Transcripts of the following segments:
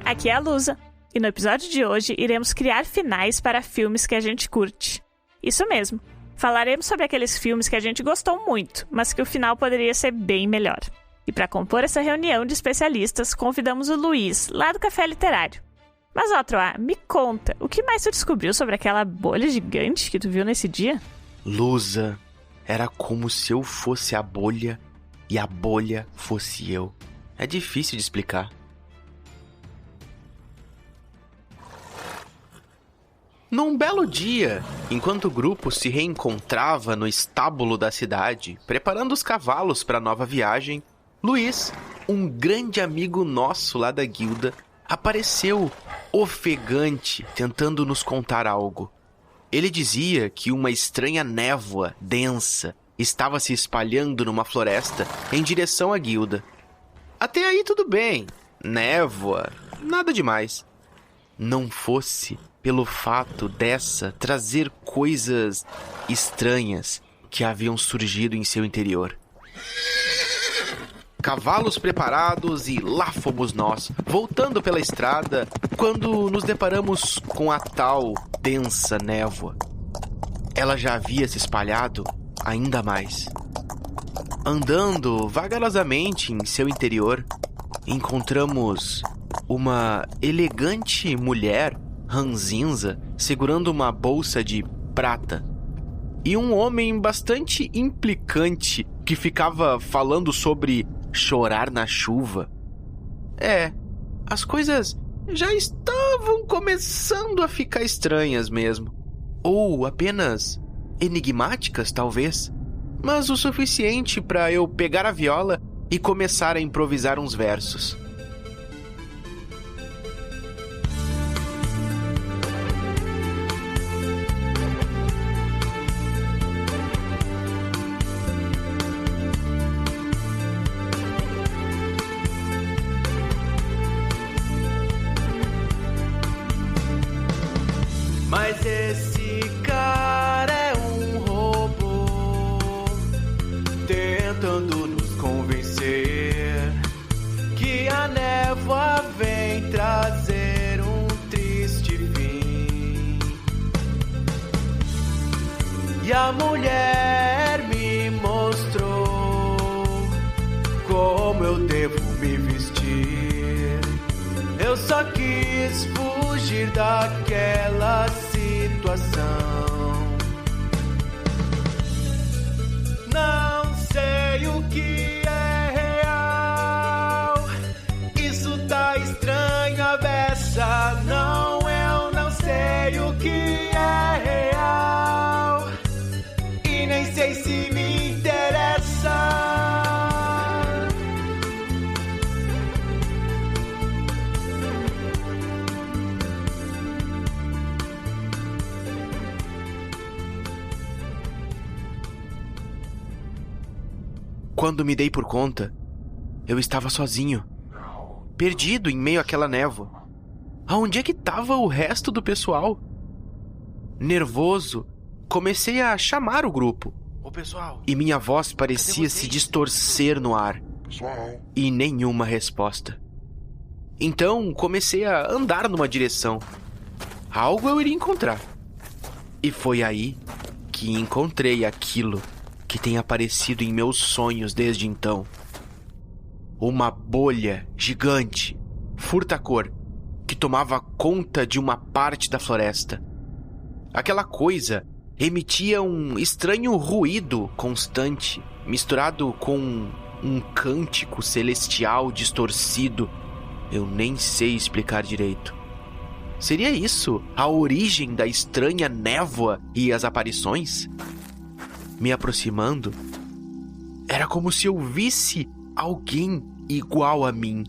Aqui é a Lusa, e no episódio de hoje iremos criar finais para filmes que a gente curte. Isso mesmo, falaremos sobre aqueles filmes que a gente gostou muito, mas que o final poderia ser bem melhor. E para compor essa reunião de especialistas, convidamos o Luiz, lá do Café Literário. Mas ó, Troá, me conta, o que mais tu descobriu sobre aquela bolha gigante que tu viu nesse dia? Lusa, era como se eu fosse a bolha e a bolha fosse eu. É difícil de explicar. Num belo dia, enquanto o grupo se reencontrava no estábulo da cidade, preparando os cavalos para a nova viagem, Luiz, um grande amigo nosso lá da guilda, apareceu ofegante, tentando nos contar algo. Ele dizia que uma estranha névoa densa estava se espalhando numa floresta em direção à guilda. Até aí tudo bem, névoa, nada demais. Não fosse pelo fato dessa trazer coisas estranhas que haviam surgido em seu interior. Cavalos preparados e lá fomos nós, voltando pela estrada, quando nos deparamos com a tal densa névoa. Ela já havia se espalhado ainda mais. Andando vagarosamente em seu interior, encontramos uma elegante mulher ranzinza segurando uma bolsa de prata e um homem bastante implicante que ficava falando sobre chorar na chuva. As coisas já estavam começando a ficar estranhas mesmo. Ou apenas enigmáticas, talvez. Mas o suficiente para eu pegar a viola e começar a improvisar uns versos. Mas esse cara é um robô, tentando nos convencer que a névoa vem trazer um triste fim. E a mulher me mostrou como eu devo me vestir. Eu só quis fugir daquela situação. Não sei o que é real. Isso tá estranho a beça. Não, eu não sei o que é real. E nem sei se me interessa. Quando me dei por conta, eu estava sozinho, perdido em meio àquela névoa. Aonde é que estava o resto do pessoal? Nervoso, comecei a chamar o grupo. Ô pessoal, E minha voz parecia se distorcer no ar. E nenhuma resposta. Então comecei a andar numa direção. Algo eu iria encontrar. E foi aí que encontrei aquilo que tem aparecido em meus sonhos desde então. Uma bolha gigante, furta-cor, que tomava conta de uma parte da floresta. Aquela coisa emitia um estranho ruído constante, misturado com um cântico celestial distorcido. Eu nem sei explicar direito. Seria isso a origem da estranha névoa e as aparições? Me aproximando, era como se eu visse alguém igual a mim.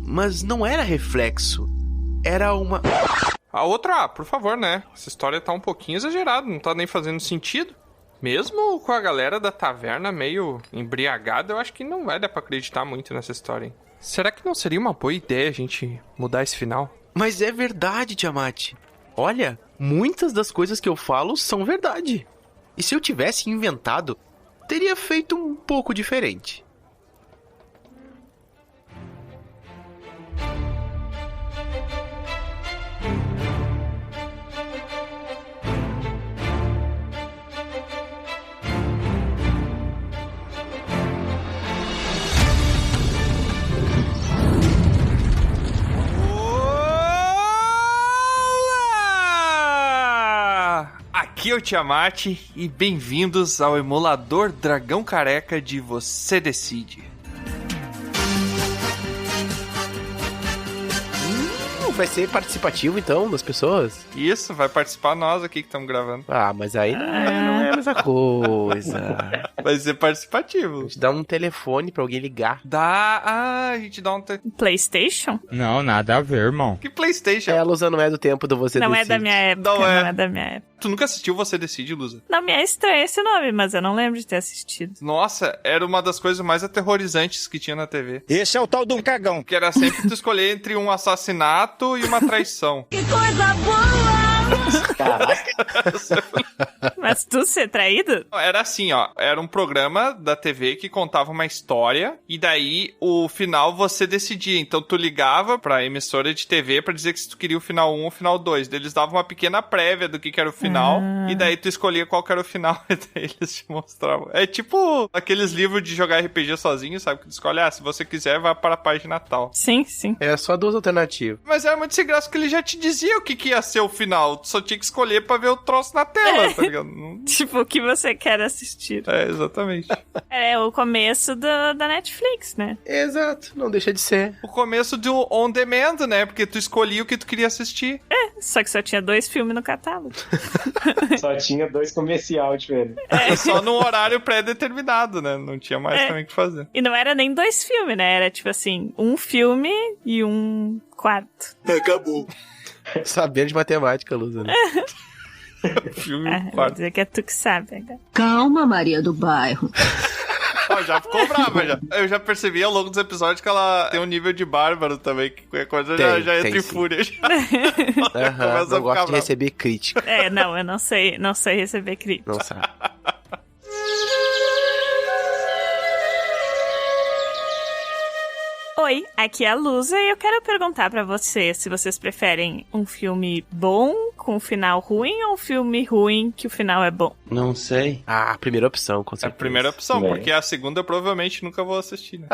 Mas não era reflexo, era uma... A outra, por favor, né? Essa história tá um pouquinho exagerada, não tá nem fazendo sentido. Mesmo com a galera da taverna meio embriagada, eu acho que não vai dar pra acreditar muito nessa história, hein? Será que não seria uma boa ideia a gente mudar esse final? Mas é verdade, Tiamat. Olha, muitas das coisas que eu falo são verdade. E se eu tivesse inventado, teria feito um pouco diferente. Aqui é o Tiamat e bem-vindos ao emulador Dragão Careca de Você Decide. Vai ser participativo, então, das pessoas? Isso, vai participar nós aqui que estamos gravando. Ah, mas aí não é a mesma coisa. Vai ser participativo. A gente dá um telefone pra alguém ligar. A gente dá um... PlayStation? Não, nada a ver, irmão. Que PlayStation? A Lusa não é do tempo do Você Não Decide. é da minha época, Não é. não é da minha época. Tu nunca assistiu Você Decide, Lusa? Não, me é estranho esse nome, mas eu não lembro de ter assistido. Nossa, era uma das coisas mais aterrorizantes que tinha na TV. Esse é o tal de um cagão. Que era sempre tu escolher entre um assassinato e uma traição. Que coisa boa! Caraca. Mas tu ser traído? Era assim, ó. Era um programa da TV que contava uma história e daí o final você decidia. Então tu ligava pra emissora de TV pra dizer que se tu queria o final 1 ou o final 2. Eles davam uma pequena prévia do que era o final e daí tu escolhia qual que era o final e daí eles te mostravam. É tipo aqueles livros de jogar RPG sozinho, sabe? Que tu escolhe, se você quiser, vai para a página tal. Sim, sim. É só duas alternativas. Mas era muito sem graça porque ele já te dizia o que ia ser o final. Tu só tinha que escolher pra ver o troço na tela, tá ligado? Tipo, o que você quer assistir. É, exatamente. É o começo da Netflix, né? Exato, não deixa de ser. O começo do On Demand, né? Porque tu escolhia o que tu queria assistir. Só que só tinha 2 filmes no catálogo. Só tinha 2 comercial diferentes. Só num horário pré-determinado, né? Não tinha mais também o que fazer. E não era nem 2 filmes, né? Era tipo assim, um filme e um quarto. Acabou. Sabendo de matemática, Lusa, né? Filme Vou quarto. dizer que é tu que sabe. Né? Calma, Maria do Bairro. Já ficou brava, já. Eu já percebi ao longo dos episódios que ela tem um nível de bárbaro também, que qualquer coisa já entra em fúria. Não gosto de receber crítica. Não, eu não sei receber crítica. Não sabe. Oi, aqui é a Lusa e eu quero perguntar pra você se vocês preferem um filme bom com um final ruim ou um filme ruim que o final é bom? Não sei. A primeira opção, com É a certeza. primeira opção, porque a segunda eu provavelmente nunca vou assistir, né?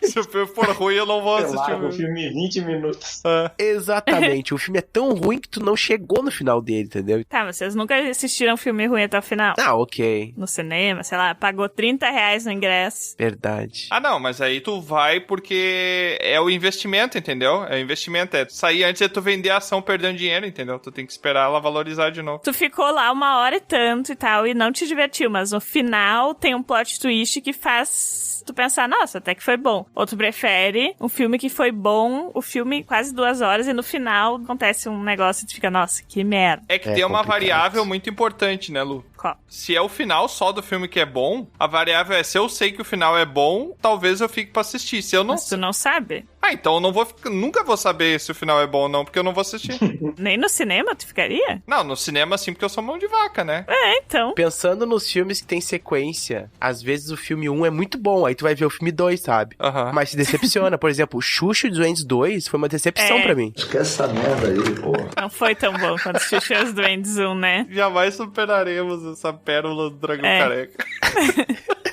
Se o filme for ruim, eu não vou assistir. O filme 20 minutos. Exatamente. O filme é tão ruim que tu não chegou no final dele, entendeu? Tá, mas vocês nunca assistiram um filme ruim até o final? Ah, ok. No cinema, sei lá, pagou R$30 no ingresso. Verdade. Não, mas aí tu vai porque é o investimento, entendeu? É o investimento, é sair antes de tu vender a ação perdendo dinheiro, entendeu? Tu tem que esperar ela valorizar de novo. Tu ficou lá 1 hora e tanto e tal, e não te divertiu, mas no final tem um plot twist que faz tu pensar, nossa, até que foi bom. Ou tu prefere um filme que foi bom, o filme quase 2 horas, e no final acontece um negócio e tu fica, nossa, que merda. É que tem uma variável muito importante, né, Lu? Qual? Se é o final só do filme que é bom, a variável é se eu sei que o final é bom, talvez eu fique pra assistir. Se eu não... Mas tu não sabe? Então eu não vou nunca vou saber se o final é bom ou não, porque eu não vou assistir. Nem no cinema tu ficaria? Não, no cinema sim, porque eu sou mão de vaca, né? Então. Pensando nos filmes que tem sequência, às vezes o filme 1 é muito bom, aí tu vai ver o filme 2, sabe? Mas se decepciona. Por exemplo, o Xuxa e os Duendes 2 foi uma decepção pra mim. Esquece essa merda aí, pô. Não foi tão bom quanto o Xuxa e os Duendes 1, né? Jamais superaremos essa pérola do Dragão Careca.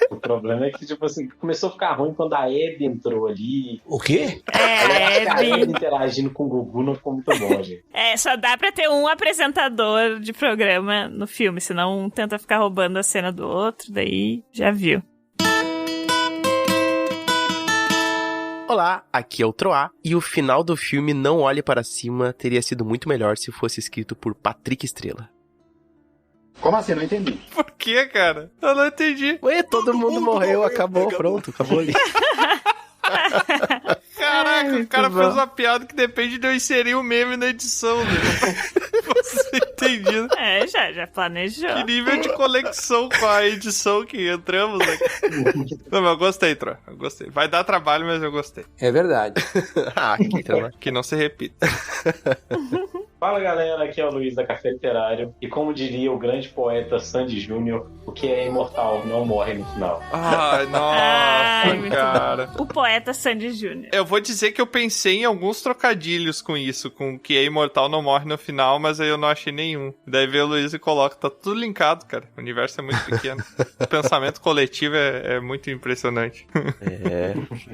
O problema é que, tipo assim, começou a ficar ruim quando a Abby entrou ali. O quê? A Abby interagindo com o Gugu não ficou muito bom, gente. Só dá pra ter um apresentador de programa no filme, senão um tenta ficar roubando a cena do outro, daí já viu. Olá, aqui é o Troá, e o final do filme Não Olhe Para Cima teria sido muito melhor se fosse escrito por Patrick Estrela. Como assim? Não entendi. Por que, cara? Eu não entendi. Ué, todo mundo morreu, acabou, pronto, acabou ali. Caraca, o cara fez uma piada que depende de eu inserir o meme na edição, né? Você entendido? Já planejou. Que nível de conexão com a edição que entramos aqui. Não, mas eu gostei, Tro. Eu gostei. Vai dar trabalho, mas eu gostei. É verdade. Que trabalho. Que não se repita. Fala galera, aqui é o Luiz da Café Literário. E como diria o grande poeta Sandy Júnior, o que é imortal não morre no final. Ai, nossa, cara. O poeta Sandy Júnior. Eu vou dizer que eu pensei em alguns trocadilhos com isso, com o que é imortal não morre no final, mas aí eu não achei nenhum. Daí veio o Luiz e coloca, tá tudo linkado, cara. O universo é muito pequeno. O pensamento coletivo é muito impressionante.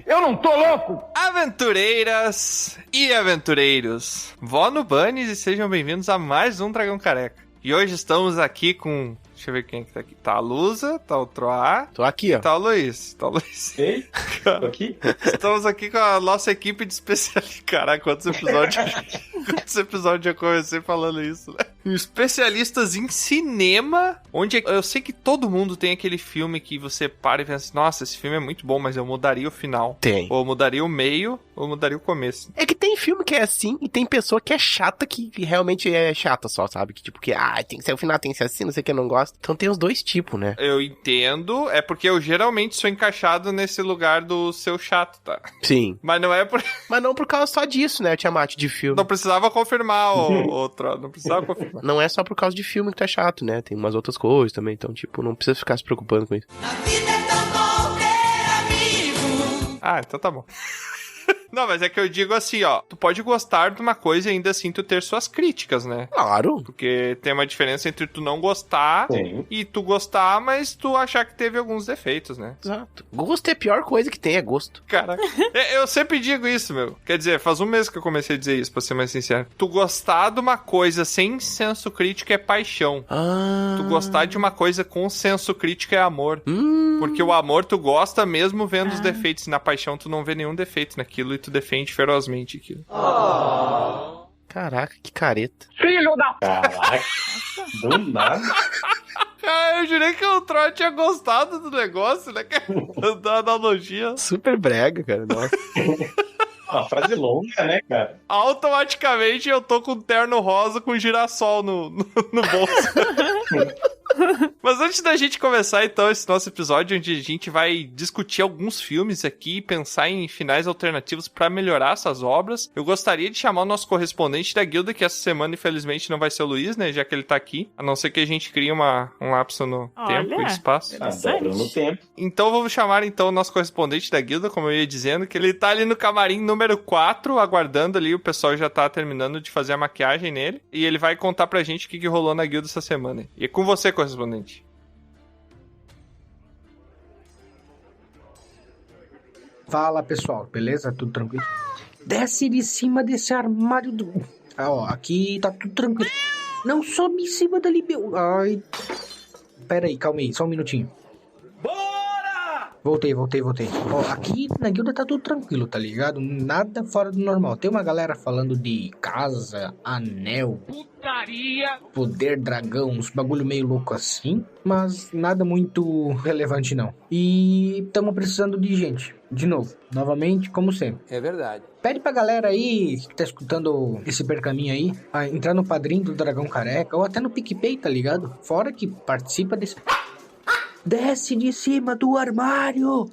Eu não tô louco! Aventureiras e aventureiros, vó no Bunnies e sejam bem-vindos a mais um Dragão Careca. E hoje estamos aqui com... Deixa eu ver quem que tá aqui. Tá a Lusa, tá o Troá. Tô aqui, ó. Tá o Luiz. Ei, tô aqui. Estamos aqui com a nossa equipe de especialistas. Caraca, quantos episódios eu comecei falando isso, né? Especialistas em cinema, onde eu sei que todo mundo tem aquele filme que você para e pensa, nossa, esse filme é muito bom, mas eu mudaria o final. Tem. Ou eu mudaria o meio, ou eu mudaria o começo. É que tem filme que é assim e tem pessoa que é chata, que realmente é chata só, sabe? Que tipo, tem que ser o final, tem que ser assim, não sei o que, eu não gosto. Então tem os dois tipos, né? Eu entendo, é porque eu geralmente sou encaixado nesse lugar do seu chato, tá? Sim. Mas não é por... Mas não por causa só disso, né, Tiamat, de filme. Não precisava confirmar outro, não precisava confirmar. Não é só por causa de filme que tu é chato, né? Tem umas outras coisas também, então, tipo, não precisa ficar se preocupando com isso. A vida é tão bom ter amigo. Ah, então tá bom. Não, mas é que eu digo assim, ó, tu pode gostar de uma coisa e ainda assim tu ter suas críticas, né? Claro. Porque tem uma diferença entre tu não gostar Sim. e tu gostar, mas tu achar que teve alguns defeitos, né? Exato. Gosto é a pior coisa que tem, é gosto. Caraca. Eu sempre digo isso, meu. Quer dizer, faz um mês que eu comecei a dizer isso, pra ser mais sincero. Tu gostar de uma coisa sem senso crítico é paixão. Tu gostar de uma coisa com senso crítico é amor. Porque o amor tu gosta mesmo vendo os defeitos. E na paixão tu não vê nenhum defeito naquilo e tu defende ferozmente aquilo. Caraca, que careta. Filho da... Caraca, do nada. Cara, eu jurei que o Troy tinha gostado do negócio, né? Da analogia. Super brega, cara, nossa. Uma frase longa, né, cara? Automaticamente eu tô com um terno rosa com girassol no bolso. Mas antes da gente começar, então, esse nosso episódio, onde a gente vai discutir alguns filmes aqui e pensar em finais alternativos pra melhorar essas obras, eu gostaria de chamar o nosso correspondente da guilda, que essa semana, infelizmente, não vai ser o Luiz, né, já que ele tá aqui, a não ser que a gente crie um lapso no tempo e espaço. Dobra no tempo. Então vamos chamar então o nosso correspondente da guilda, como eu ia dizendo, que ele tá ali no camarim número 4, aguardando ali, o pessoal já tá terminando de fazer a maquiagem nele, e ele vai contar pra gente o que rolou na guilda essa semana. E é com você, correspondente. Fala, pessoal, beleza? Tudo tranquilo? Desce de cima desse armário do... Ah, ó, aqui tá tudo tranquilo. Não sobe em cima dali, meu... Ai... Pera aí, calma aí, só um minutinho. Voltei. Ó, aqui na guilda tá tudo tranquilo, tá ligado? Nada fora do normal. Tem uma galera falando de casa, anel, putaria, poder dragão, uns bagulho meio louco assim, mas nada muito relevante não. E tamo precisando de gente. De novo, novamente, como sempre. É verdade. Pede pra galera aí que tá escutando esse percaminho aí, a entrar no padrinho do Dragão Careca ou até no PicPay, tá ligado? Fora que participa desse... Desce de cima do armário!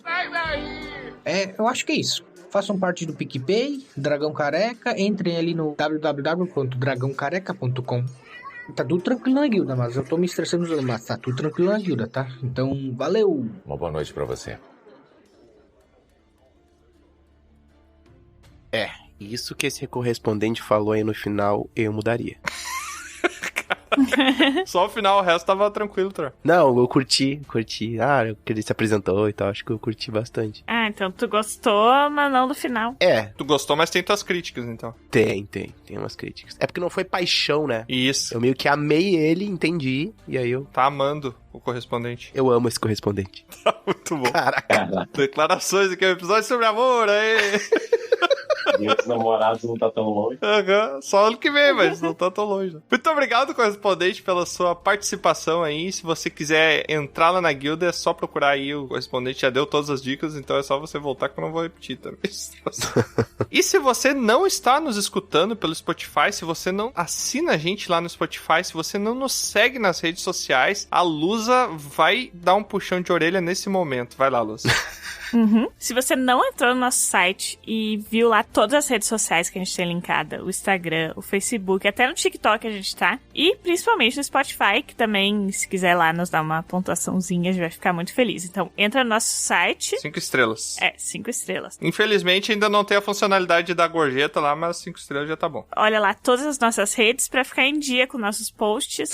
Eu acho que é isso. Façam parte do PicPay, Dragão Careca, entrem ali no www.dragãocareca.com. Tá tudo tranquilo na guilda, mas eu tô me estressando, mas tá tudo tranquilo na guilda, tá? Então, valeu! Uma boa noite pra você. Isso que esse correspondente falou aí no final, eu mudaria. Só o final, o resto tava tranquilo, Tro. Não, eu curti. Que ele se apresentou e tal, acho que eu curti bastante. Ah, então tu gostou, mas não do final. Tu gostou, mas tem tuas críticas, então. Tem umas críticas. É porque não foi paixão, né? Isso. Eu meio que amei ele, entendi, e aí eu... Tá amando o correspondente. Eu amo esse correspondente. Tá muito bom. Caraca. Declarações aqui, um episódio sobre amor, aí. E os namorados não tá tão longe. Só ano que vem, mas não tá tão longe. Muito obrigado, correspondente, pela sua participação aí. Se você quiser entrar lá na guilda, é só procurar aí. O correspondente já deu todas as dicas, então é só você voltar que eu não vou repetir também. E se você não está nos escutando pelo Spotify, se você não assina a gente lá no Spotify, se você não nos segue nas redes sociais, a Lusa vai dar um puxão de orelha nesse momento. Vai lá, Lusa. Se você não entrou no nosso site e viu lá todas as redes sociais que a gente tem linkada, o Instagram, o Facebook, até no TikTok a gente tá, e principalmente no Spotify, que também, se quiser lá nos dar uma pontuaçãozinha, a gente vai ficar muito feliz. Então, entra no nosso site. 5 estrelas. 5 estrelas. Infelizmente, ainda não tem a funcionalidade da gorjeta lá, mas 5 estrelas já tá bom. Olha lá todas as nossas redes pra ficar em dia com nossos posts.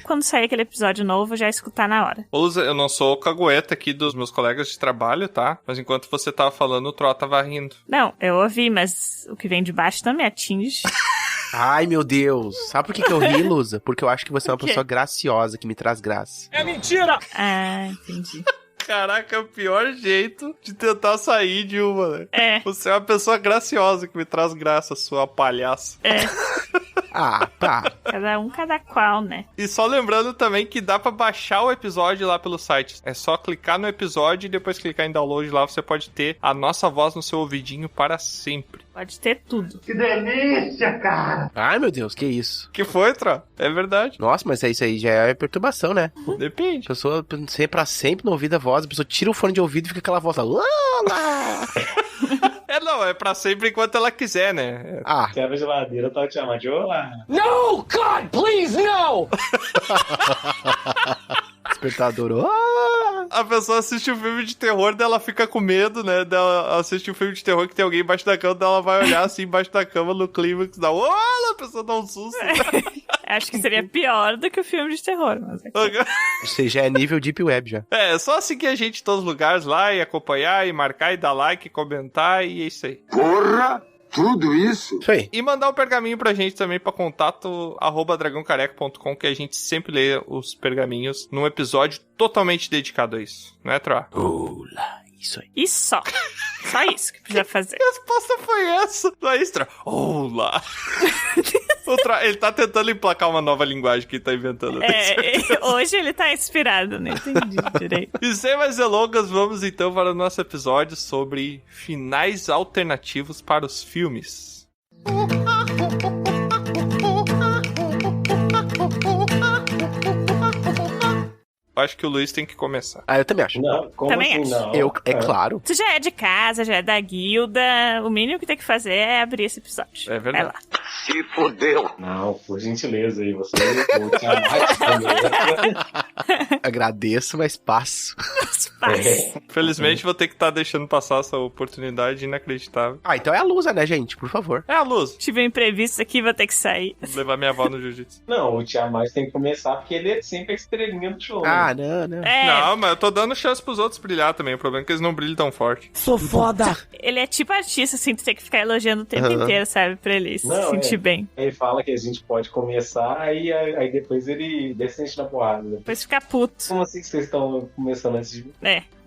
Quando sair aquele episódio novo, já escutar na hora. Lusa, eu não sou o cagueta aqui dos meus colegas de trabalho, tá? Mas enquanto você tava falando, o Tro tava rindo. Não, eu ouvi, mas o que vem de baixo não me atinge. Ai, meu Deus. Sabe por que eu ri, Lusa? Porque eu acho que você é uma pessoa graciosa, que me traz graça. É mentira! Ah, entendi. Caraca, é o pior jeito de tentar sair de uma, né? É. Você é uma pessoa graciosa que me traz graça, sua palhaça. É. Ah, tá. Cada qual, né? E só lembrando também que dá pra baixar o episódio lá pelo site. É só clicar no episódio e depois clicar em download lá, você pode ter a nossa voz no seu ouvidinho para sempre. Pode ter tudo. Que delícia, cara! Ai, meu Deus, que isso? Que foi, Tro? É verdade. Nossa, mas isso aí já é perturbação, né? Depende. A pessoa, pra sempre não ouvir a voz, a pessoa tira o fone de ouvido e fica aquela voz lá. Não, é pra sempre enquanto ela quiser, né? Ah. Se era geladeira, eu tava te chamando de olá. No, God, please, no! Despertador. A pessoa assiste um filme de terror, daí ela fica com medo, né? Ela assiste um filme de terror que tem alguém embaixo da cama, daí ela vai olhar assim embaixo da cama no clímax, dá a pessoa dá um susto. Acho que seria pior do que o filme de terror. Mas Ou seja, é nível Deep Web já. É só seguir a gente em todos os lugares lá e acompanhar e marcar e dar like, comentar e é isso aí. Porra! Tudo isso? Isso aí. E mandar um pergaminho pra gente também pra contato@dragãocareca.com, que a gente sempre lê os pergaminhos num episódio totalmente dedicado a isso, né, Troa? Olá, isso aí. E só. Só isso que precisa fazer. A resposta foi essa. Da Extra. Olá. Ele tá tentando emplacar uma nova linguagem que ele tá inventando. Hoje ele tá inspirado, não entendi direito. E sem mais delongas, vamos então para o nosso episódio sobre finais alternativos para os filmes. Acho que o Luiz tem que começar. Ah, eu também acho. Não, como Também assim acho. não? É claro. Tu já é de casa, já é da guilda. O mínimo que tem que fazer é abrir esse episódio. É verdade. Vai lá. Se fodeu! Não, por gentileza aí, você vou te amar também. Agradeço, mas passo. Infelizmente, vou ter que estar deixando passar essa oportunidade inacreditável. Ah, então é a Lusa, né, gente? Por favor. É a Luz. Tive um imprevisto aqui, vou ter que sair. Vou levar minha avó no jiu-jitsu. Não, o Tiamat tem que começar porque ele é sempre a estrelinha do show. Ah, não. Não, mas eu tô dando chance pros outros brilhar também. O problema é que eles não brilham tão forte. Sou foda! Ele é tipo artista, assim, tu tem que ficar elogiando o tempo inteiro, sabe? Pra ele se sentir bem. Ele fala que a gente pode começar, aí depois ele descende na porrada. Depois fica puto. Como assim que vocês estão começando antes de mim?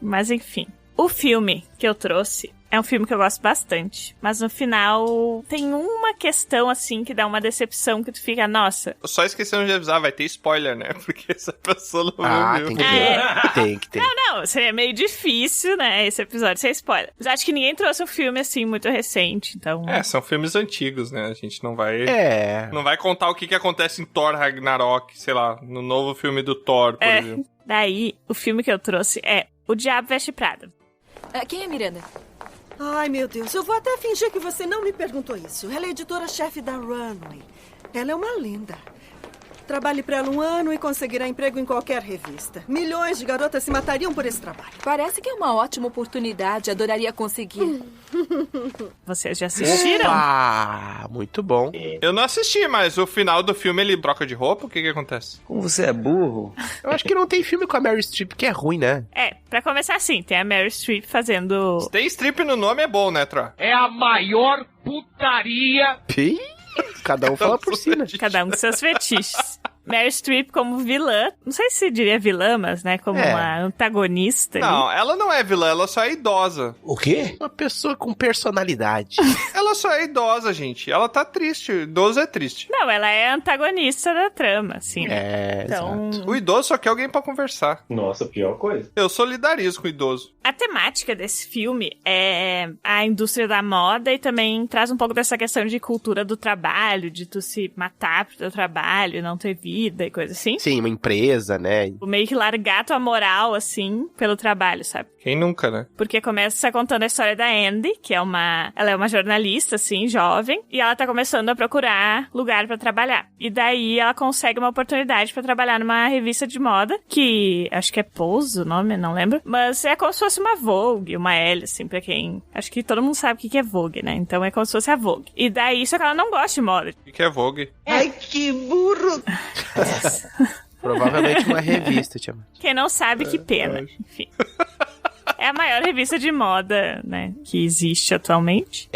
Mas enfim. O filme que eu trouxe é um filme que eu gosto bastante. Mas no final tem uma questão, assim, que dá uma decepção que tu fica, nossa. Só esquecendo de avisar, vai ter spoiler, né? Porque essa pessoa não viu. Tem que ter. Tem que ter. Não, seria meio difícil, né, esse episódio sem spoiler. Mas acho que ninguém trouxe um filme, assim, muito recente, então... São filmes antigos, né? A gente não vai... Não vai contar o que acontece em Thor Ragnarok, sei lá, no novo filme do Thor, por exemplo. Daí, o filme que eu trouxe é O Diabo Veste Prada. Quem é Miranda? Ai, meu Deus, eu vou até fingir que você não me perguntou isso. Ela é editora-chefe da Runway. Ela é uma lenda. Trabalhe para ela 1 ano e conseguirá emprego em qualquer revista. Milhões de garotas se matariam por esse trabalho. Parece que é uma ótima oportunidade. Adoraria conseguir. Vocês já assistiram? Muito bom. Eu não assisti, mas o final do filme ele troca de roupa? O que acontece? Como você é burro. Eu acho que não tem filme com a Meryl Streep que é ruim, né? Pra começar assim, tem a Meryl Streep fazendo... Se tem strip no nome é bom, né, Tro? É a maior putaria. Cada um fala por si, né? Cada um com seus fetiches. Meryl Streep como vilã, não sei se diria vilã, mas, né, como uma antagonista. Não, ela não é vilã, ela só é idosa. O quê? Uma pessoa com personalidade. Ela só é idosa, gente. Ela tá triste. O idoso é triste. Não, ela é antagonista da trama, assim. Então... O idoso só quer alguém pra conversar. Nossa, pior coisa. Eu solidarizo com o idoso. A temática desse filme é a indústria da moda e também traz um pouco dessa questão de cultura do trabalho, de tu se matar pro teu trabalho, não ter vida e coisa assim. Sim, uma empresa, né? Meio que largar tua moral, assim, pelo trabalho, sabe? Quem nunca, né? Porque começa contando a história da Andy, que é ela é uma jornalista, assim, jovem, e ela tá começando a procurar lugar pra trabalhar. E daí ela consegue uma oportunidade pra trabalhar numa revista de moda, que acho que é Pose o nome, não lembro, mas é como se fosse uma Vogue, uma L, assim, pra quem... Acho que todo mundo sabe o que é Vogue, né? Então é como se fosse a Vogue. E daí, só que ela não gosta de moda. O que é Vogue? Ai, que burro! Provavelmente uma revista, Tiamat. Quem não sabe, que pena. Enfim. É a maior revista de moda, né, que existe atualmente.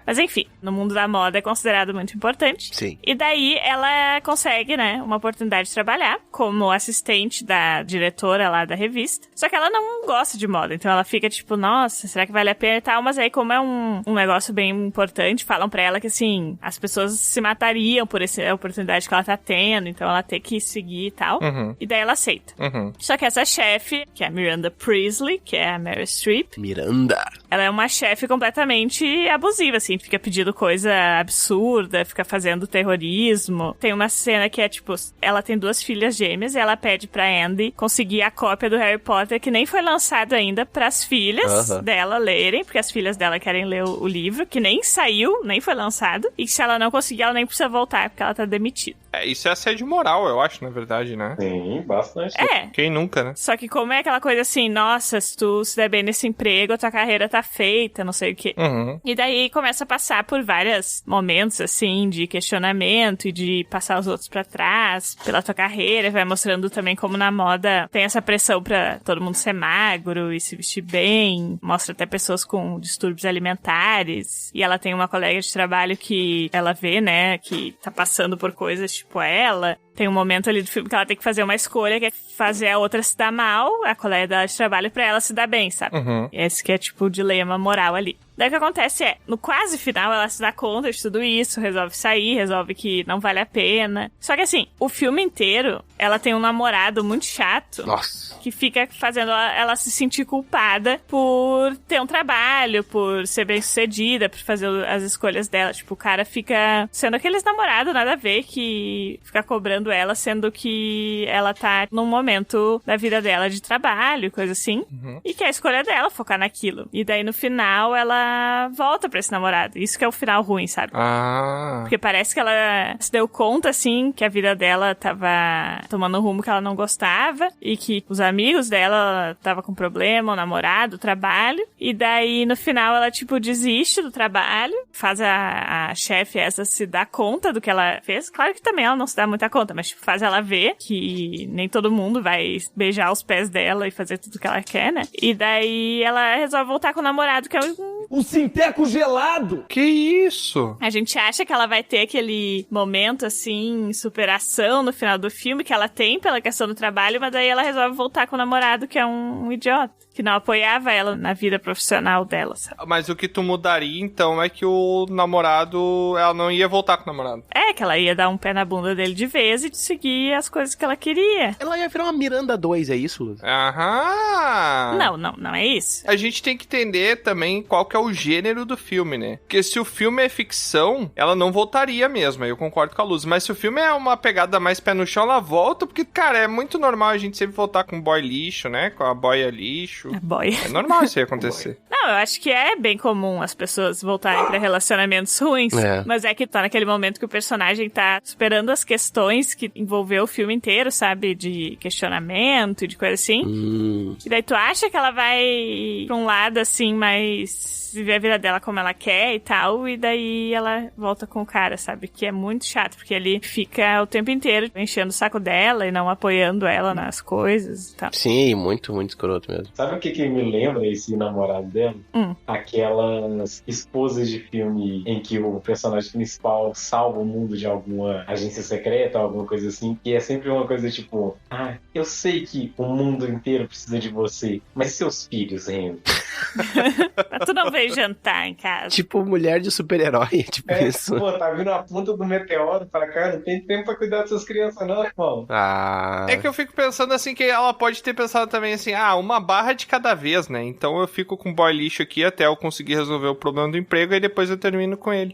Mas enfim, no mundo da moda é considerado muito importante. Sim. E daí ela consegue, né, uma oportunidade de trabalhar como assistente da diretora lá da revista. Só que ela não gosta de moda, então ela fica tipo, nossa, será que vale a pena e tal? Mas aí como é um negócio bem importante, falam pra ela que assim, as pessoas se matariam por essa oportunidade que ela tá tendo, então ela tem que seguir e tal. E daí ela aceita. Só que essa chefe, que é a Miranda Priestley, que é a Meryl Streep. Miranda. Ela é uma chefe completamente abusiva, assim, fica pedindo coisa absurda, fica fazendo terrorismo. Tem uma cena que é tipo, ela tem 2 filhas gêmeas e ela pede pra Andy conseguir a cópia do Harry Potter que nem foi lançado ainda pras filhas dela lerem, porque as filhas dela querem ler o livro, que nem saiu, nem foi lançado, e se ela não conseguir, ela nem precisa voltar, porque ela tá demitida. Isso é assédio moral, eu acho, na verdade, né? Sim, bastante. Quem nunca, né? Só que como é aquela coisa assim, nossa, se tu se der bem nesse emprego, a tua carreira tá feita, não sei o quê. E daí começa a passar por vários momentos, assim, de questionamento e de passar os outros pra trás pela tua carreira. Vai mostrando também como na moda tem essa pressão pra todo mundo ser magro e se vestir bem. Mostra até pessoas com distúrbios alimentares. E ela tem uma colega de trabalho que ela vê, né, que tá passando por coisas tipo ela. Tem um momento ali do filme que ela tem que fazer uma escolha, que é fazer a outra se dar mal, a colega dela de trabalho, pra ela se dar bem, sabe? Esse que é tipo o dilema moral ali. Daí o que acontece é, no quase final, ela se dá conta de tudo isso, resolve sair, resolve que não vale a pena. Só que assim, o filme inteiro, ela tem um namorado muito chato. Nossa. Que fica fazendo ela se sentir culpada por ter um trabalho, por ser bem-sucedida, por fazer as escolhas dela. Tipo, o cara fica sendo aqueles namorados nada a ver, que fica cobrando ela, sendo que ela tá num momento da vida dela de trabalho, coisa assim. E que é a escolha dela focar naquilo. E daí no final, ela volta pra esse namorado. Isso que é o final ruim, sabe? Porque parece que ela se deu conta, assim, que a vida dela tava tomando um rumo que ela não gostava e que os amigos dela tava com problema, o namorado, o trabalho. E daí, no final, ela, tipo, desiste do trabalho, faz a chefe essa se dar conta do que ela fez. Claro que também ela não se dá muita conta, mas, tipo, faz ela ver que nem todo mundo vai beijar os pés dela e fazer tudo que ela quer, né? E daí, ela resolve voltar com o namorado, que é um sinteco gelado! Que isso? A gente acha que ela vai ter aquele momento, assim, superação no final do filme, que ela tem pela questão do trabalho, mas daí ela resolve voltar com o namorado, que é um idiota, que não apoiava ela na vida profissional dela, sabe? Mas o que tu mudaria, então, é que o namorado, ela não ia voltar com o namorado. É, que ela ia dar um pé na bunda dele de vez e seguir as coisas que ela queria. Ela ia virar uma Miranda 2, é isso, Luz? Não é isso. A gente tem que entender também qual que é o gênero do filme, né? Porque se o filme é ficção, ela não voltaria mesmo, eu concordo com a Luz. Mas se o filme é uma pegada mais pé no chão, ela volta, porque, cara, é muito normal a gente sempre voltar com boy lixo, né? Com a boia lixo. A boia. É normal isso aí acontecer. Não, eu acho que é bem comum as pessoas voltarem pra relacionamentos ruins. Mas é que tá naquele momento que o personagem tá superando as questões que envolveu o filme inteiro, sabe? De questionamento e de coisa assim. E daí tu acha que ela vai pra um lado, assim, mais viver a vida dela como ela quer e tal, e daí ela volta com o cara, sabe? Que é muito chato, porque ele fica o tempo inteiro enchendo o saco dela e não apoiando ela nas coisas e tal. Sim, muito, muito escroto mesmo. Sabe o que me lembra esse namorado dela? Aquelas esposas de filme em que o personagem principal salva o mundo de alguma agência secreta, alguma coisa assim, que é sempre uma coisa tipo, eu sei que o mundo inteiro precisa de você, mas seus filhos, Henry? Tu não veio jantar em casa. Tipo mulher de super-herói, tipo isso. Pô, tá vindo a ponta do meteoro pra cá, não tem tempo pra cuidar dessas crianças não, irmão. É que eu fico pensando assim, que ela pode ter pensado também assim, uma barra de cada vez, né? Então eu fico com o boy lixo aqui até eu conseguir resolver o problema do emprego e depois eu termino com ele.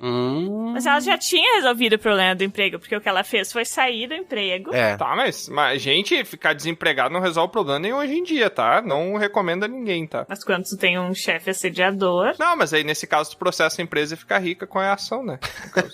Mas ela já tinha resolvido o problema do emprego, porque o que ela fez foi sair do emprego. Tá, mas gente, ficar desempregado não resolve o problema nem hoje em dia, tá? Não recomendo a ninguém, tá? Mas quando tu tem um chefe assediador... Não, mas aí nesse caso tu processa a empresa e fica rica com a ação, né?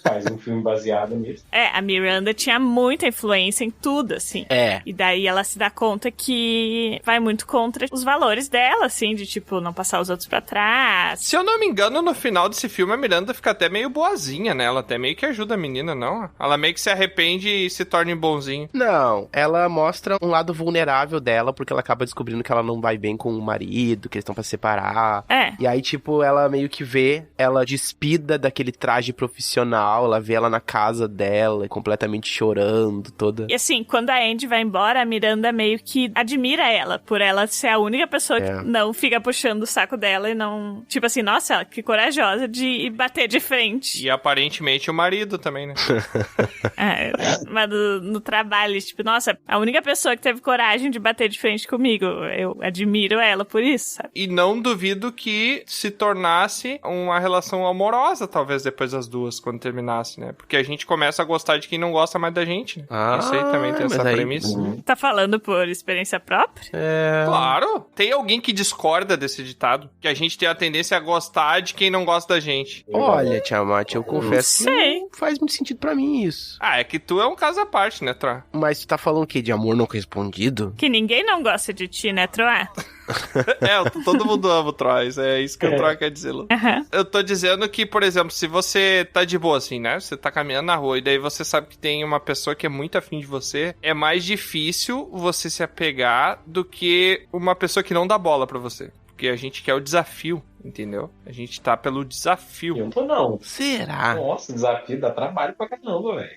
Faz um filme baseado nisso. A Miranda tinha muita influência em tudo, assim. E daí ela se dá conta que vai muito contra os valores dela, assim, de tipo, não passar os outros pra trás. Se eu não me engano, no final desse filme a Miranda fica até meio boazinha, né? Ela até meio que ajuda a menina, não? Ela meio que se arrepende e se torna bonzinho. Não, ela mostra um lado lado vulnerável dela, porque ela acaba descobrindo que ela não vai bem com o marido, que eles estão pra separar. E aí, tipo, ela meio que vê ela despida daquele traje profissional, ela vê ela na casa dela, completamente chorando, toda... E assim, quando a Andy vai embora, a Miranda meio que admira ela, por ela ser a única pessoa que não fica puxando o saco dela e não... Tipo assim, nossa, que corajosa de bater de frente. E aparentemente o marido também, né? Mas no trabalho, tipo, nossa, a única pessoa que teve coragem de bater de frente comigo, eu admiro ela por isso, sabe? E não duvido que se tornasse uma relação amorosa, talvez, depois das duas, quando terminasse, né? Porque a gente começa a gostar de quem não gosta mais da gente, né? Isso aí também tem essa premissa. Tá falando por experiência própria? Claro! Tem alguém que discorda desse ditado, que a gente tem a tendência a gostar de quem não gosta da gente. Olha, Tiamat, eu confesso que não faz muito sentido pra mim isso. É que tu é um caso à parte, né, Troa? Mas tu tá falando o quê? De amor não correspondido? Que ninguém não gosta de ti, né, Troa? Todo mundo ama o Troa, é isso que o Troa quer dizer, Lu. Eu tô dizendo que, por exemplo, se você tá de boa assim, né, você tá caminhando na rua e daí você sabe que tem uma pessoa que é muito afim de você, é mais difícil você se apegar do que uma pessoa que não dá bola pra você. Porque a gente quer o desafio, entendeu? A gente tá pelo desafio. Eu tô não. Será? Nossa, o desafio dá trabalho pra caramba, velho.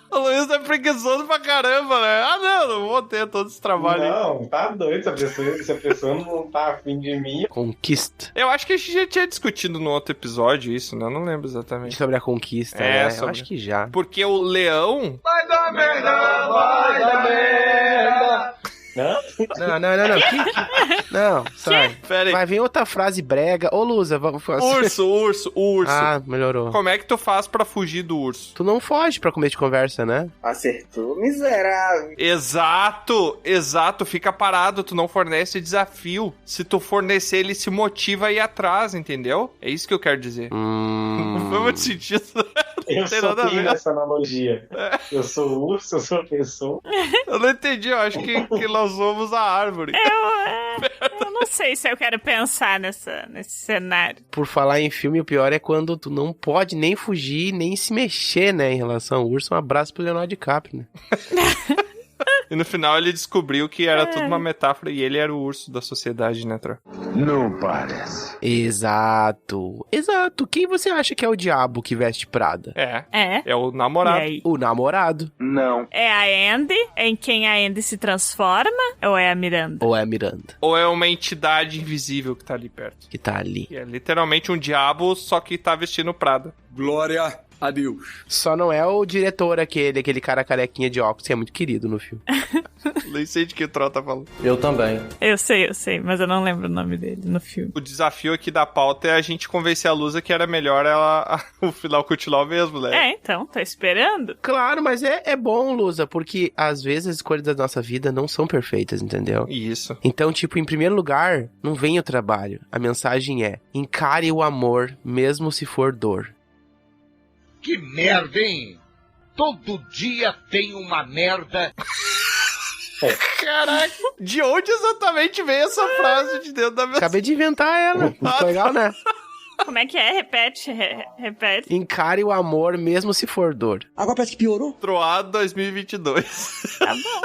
O Luiz é preguiçoso pra caramba, né? Não vou ter todo esse trabalho aí. Não, tá doido. Se a pessoa não tá afim de mim... Conquista. Eu acho que a gente já tinha discutido no outro episódio isso, né? Eu não lembro exatamente. Sobre a conquista, né? Eu acho que já. Porque o leão... Vai dar merda, vai dar merda. Não. Não, sai. Vai vir outra frase brega. Ô, Lusa, vamos fazer. Urso. Ah, melhorou. Como é que tu faz pra fugir do urso? Tu não foge pra comer de conversa, né? Acertou, miserável. Exato. Fica parado, tu não fornece desafio. Se tu fornecer, ele se motiva a ir atrás, entendeu? É isso que eu quero dizer. Não foi muito sentido. Eu só tenho essa analogia. Eu sou urso, eu sou pessoa. Eu não entendi, eu acho que nós somos a árvore. Eu não sei se eu quero pensar nesse cenário. Por falar em filme, o pior é quando tu não pode nem fugir, nem se mexer, né, em relação ao urso. Um abraço pro Leonardo DiCaprio, né? E no final ele descobriu que era tudo uma metáfora e ele era o urso da sociedade, né, Tro? Não parece. Exato. Quem você acha que é o diabo que veste Prada? É o namorado. O namorado. Não. É a Andy? Em quem a Andy se transforma? Ou é a Miranda? Ou é uma entidade invisível que tá ali perto. Que tá ali. É literalmente um diabo, só que tá vestindo Prada. Glória a Deus. Só não é o diretor aquele cara carequinha de óculos, que é muito querido no filme. Nem sei de que Troll tá falando. Eu também. Eu sei, mas eu não lembro o nome dele no filme. O desafio aqui da pauta é a gente convencer a Lusa que era melhor o final continuar o mesmo, né? Então, tá esperando. Claro, mas é bom, Lusa, porque às vezes as escolhas da nossa vida não são perfeitas, entendeu? Isso. Então, tipo, em primeiro lugar, não vem o trabalho. A mensagem é: encare o amor, mesmo se for dor. Que merda, hein? Todo dia tem uma merda. Caraca, de onde exatamente veio essa frase de dentro da mensagem? Acabei de inventar ela. Muito legal, né? Como é que é? Repete. Encare o amor mesmo se for dor. Agora parece que piorou. Troado 2022. Tá bom.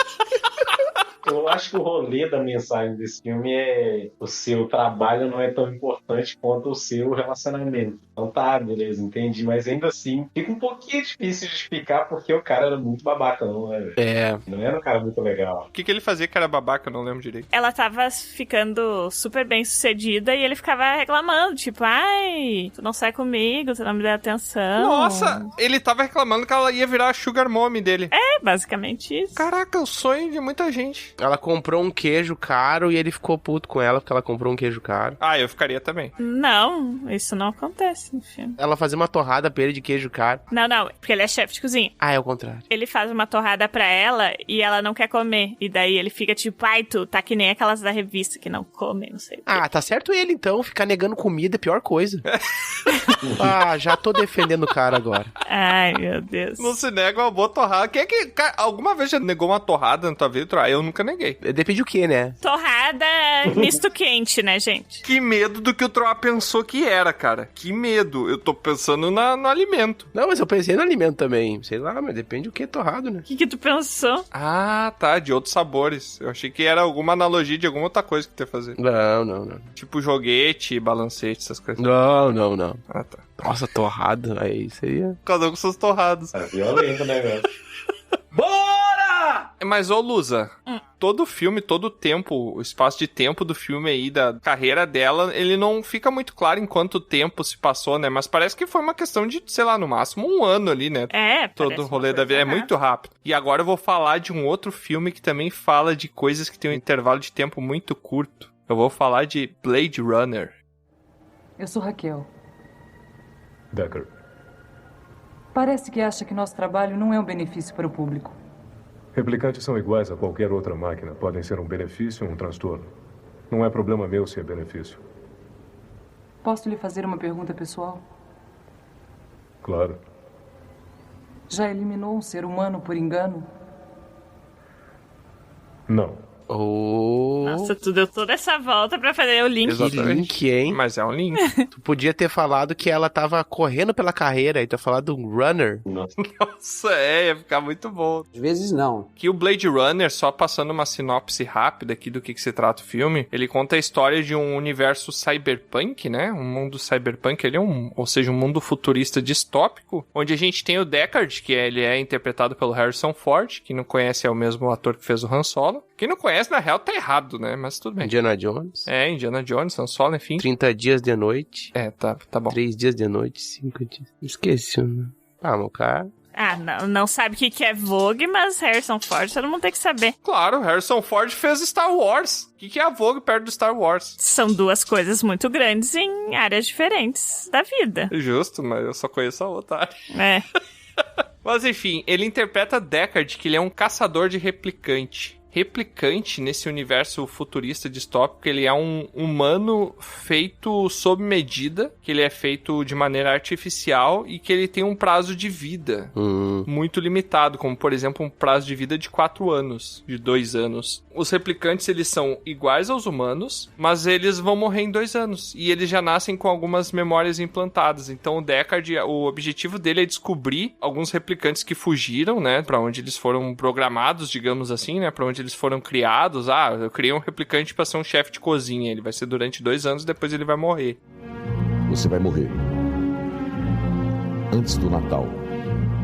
Eu acho que o rolê da mensagem desse filme é: o seu trabalho não é tão importante quanto o seu relacionamento. Então tá, beleza, entendi. Mas ainda assim, fica um pouquinho difícil de explicar porque o cara era muito babaca, não é? Não era um cara muito legal. O que ele fazia que era babaca? Eu não lembro direito. Ela tava ficando super bem sucedida e ele ficava reclamando, tipo, ai, tu não sai comigo, tu não me dá atenção. Nossa, ele tava reclamando que ela ia virar a sugar mommy dele. Basicamente isso. Caraca, o sonho de muita gente. Ela comprou um queijo caro e ele ficou puto com ela porque ela comprou um queijo caro. Eu ficaria também. Não, isso não acontece no filme. Ela fazia uma torrada pra ele de queijo caro. Não, porque ele é chefe de cozinha. É o contrário. Ele faz uma torrada pra ela e ela não quer comer. E daí ele fica tipo, ai, tu tá que nem aquelas da revista que não comem, não sei o quê. Tá certo ele então, ficar negando comida é a pior coisa. Já tô defendendo o cara agora. Ai, meu Deus. Não se nega uma boa torrada. Alguma vez já negou uma torrada na tua vida? Eu nunca neguei. Depende do que, né? Torrada salgada misto quente, né, gente? Que medo do que o Troá pensou que era, cara. Que medo. Eu tô pensando no alimento. Não, mas eu pensei no alimento também. Sei lá, mas depende do que é torrado, né? O que tu pensou? Ah, tá. De outros sabores. Eu achei que era alguma analogia de alguma outra coisa que tu ia fazer. Não. Tipo joguete, balancete, essas coisas. Não. Ah, tá. Nossa, torrado. Aí seria... Cada um com seus torrados. É violento o negócio. Bora! Mas, ô Lusa, todo filme, todo o tempo, o espaço de tempo do filme aí, da carreira dela, ele não fica muito claro em quanto tempo se passou, né? Mas parece que foi uma questão de, sei lá, no máximo 1 ano ali, né? Todo o rolê da vida. É muito rápido. E agora eu vou falar de um outro filme que também fala de coisas que tem um intervalo de tempo muito curto. Eu vou falar de Blade Runner. Eu sou Raquel. Decker. Parece que acha que nosso trabalho não é um benefício para o público. Replicantes são iguais a qualquer outra máquina. Podem ser um benefício ou um transtorno. Não é problema meu se é benefício. Posso lhe fazer uma pergunta pessoal? Claro. Já eliminou um ser humano por engano? Não. Nossa, tu deu toda essa volta pra fazer o link. Exatamente. Que link, hein? Mas é um link. Tu podia ter falado que ela tava correndo pela carreira e tu ia falar de um runner. Nossa, ia ficar muito bom. Às vezes não. Que o Blade Runner, só passando uma sinopse rápida aqui do que se trata o filme, ele conta a história de um universo cyberpunk, né? Um mundo cyberpunk, ele é ou seja, um mundo futurista distópico, onde a gente tem o Deckard, que ele é interpretado pelo Harrison Ford. Quem não conhece é o mesmo ator que fez o Han Solo. Quem não conhece, na real, tá errado, né? Mas tudo bem. Indiana Jones. Indiana Jones, Han Solo, enfim. 30 dias de noite. Tá bom. 3 dias de noite, 5 dias. Esqueci, né? Meu cara... não sabe o que é Vogue, mas Harrison Ford todo mundo tem que saber. Claro, Harrison Ford fez Star Wars. O que é a Vogue perto do Star Wars? São duas coisas muito grandes em áreas diferentes da vida. Justo, mas eu só conheço a outra área. Mas enfim, ele interpreta Deckard, que ele é um caçador de replicante. Replicante, nesse universo futurista distópico, ele é um humano feito sob medida, que ele é feito de maneira artificial e que ele tem um prazo de vida muito limitado, como por exemplo um prazo de vida de 4 anos, de 2 anos. Os replicantes, eles são iguais aos humanos, mas eles vão morrer em 2 anos e eles já nascem com algumas memórias implantadas. Então o Deckard, o objetivo dele é descobrir alguns replicantes que fugiram, né, pra onde eles foram programados, digamos assim, né, pra onde eles foram criados. Eu criei um replicante pra ser um chefe de cozinha. Ele vai ser durante 2 anos, depois ele vai morrer. Você vai morrer. Antes do Natal.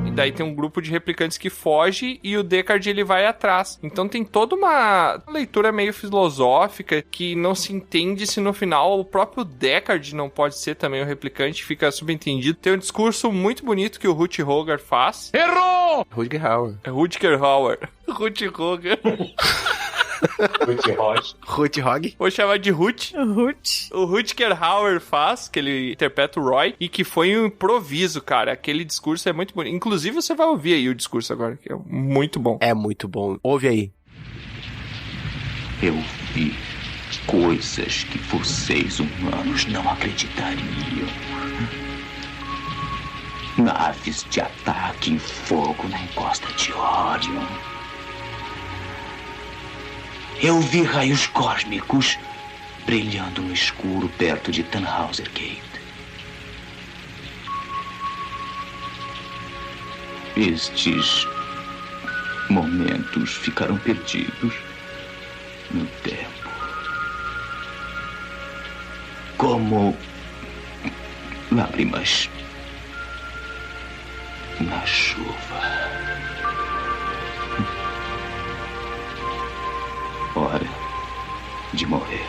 E daí tem um grupo de replicantes que foge e o Deckard, ele vai atrás. Então tem toda uma leitura meio filosófica que não se entende se no final o próprio Deckard não pode ser também um replicante, fica subentendido. Tem um discurso muito bonito que o Rutger Hauer faz. Errou! Rutger Hauer. Rutger Hauer. Rutger Hauer. Rutger. Vou chamar de Rut. O Rutger Hauer faz, que ele interpreta o Roy, e que foi um improviso, cara. Aquele discurso é muito bonito. Inclusive, você vai ouvir aí o discurso agora, que é muito bom. É muito bom. Ouve aí. Eu vi coisas que vocês humanos não acreditariam. Naves de ataque em fogo na encosta de Orion. Eu vi raios cósmicos brilhando no escuro perto de Tannhauser Gate. Estes momentos ficaram perdidos no tempo. Como lágrimas na chuva. Hora de morrer.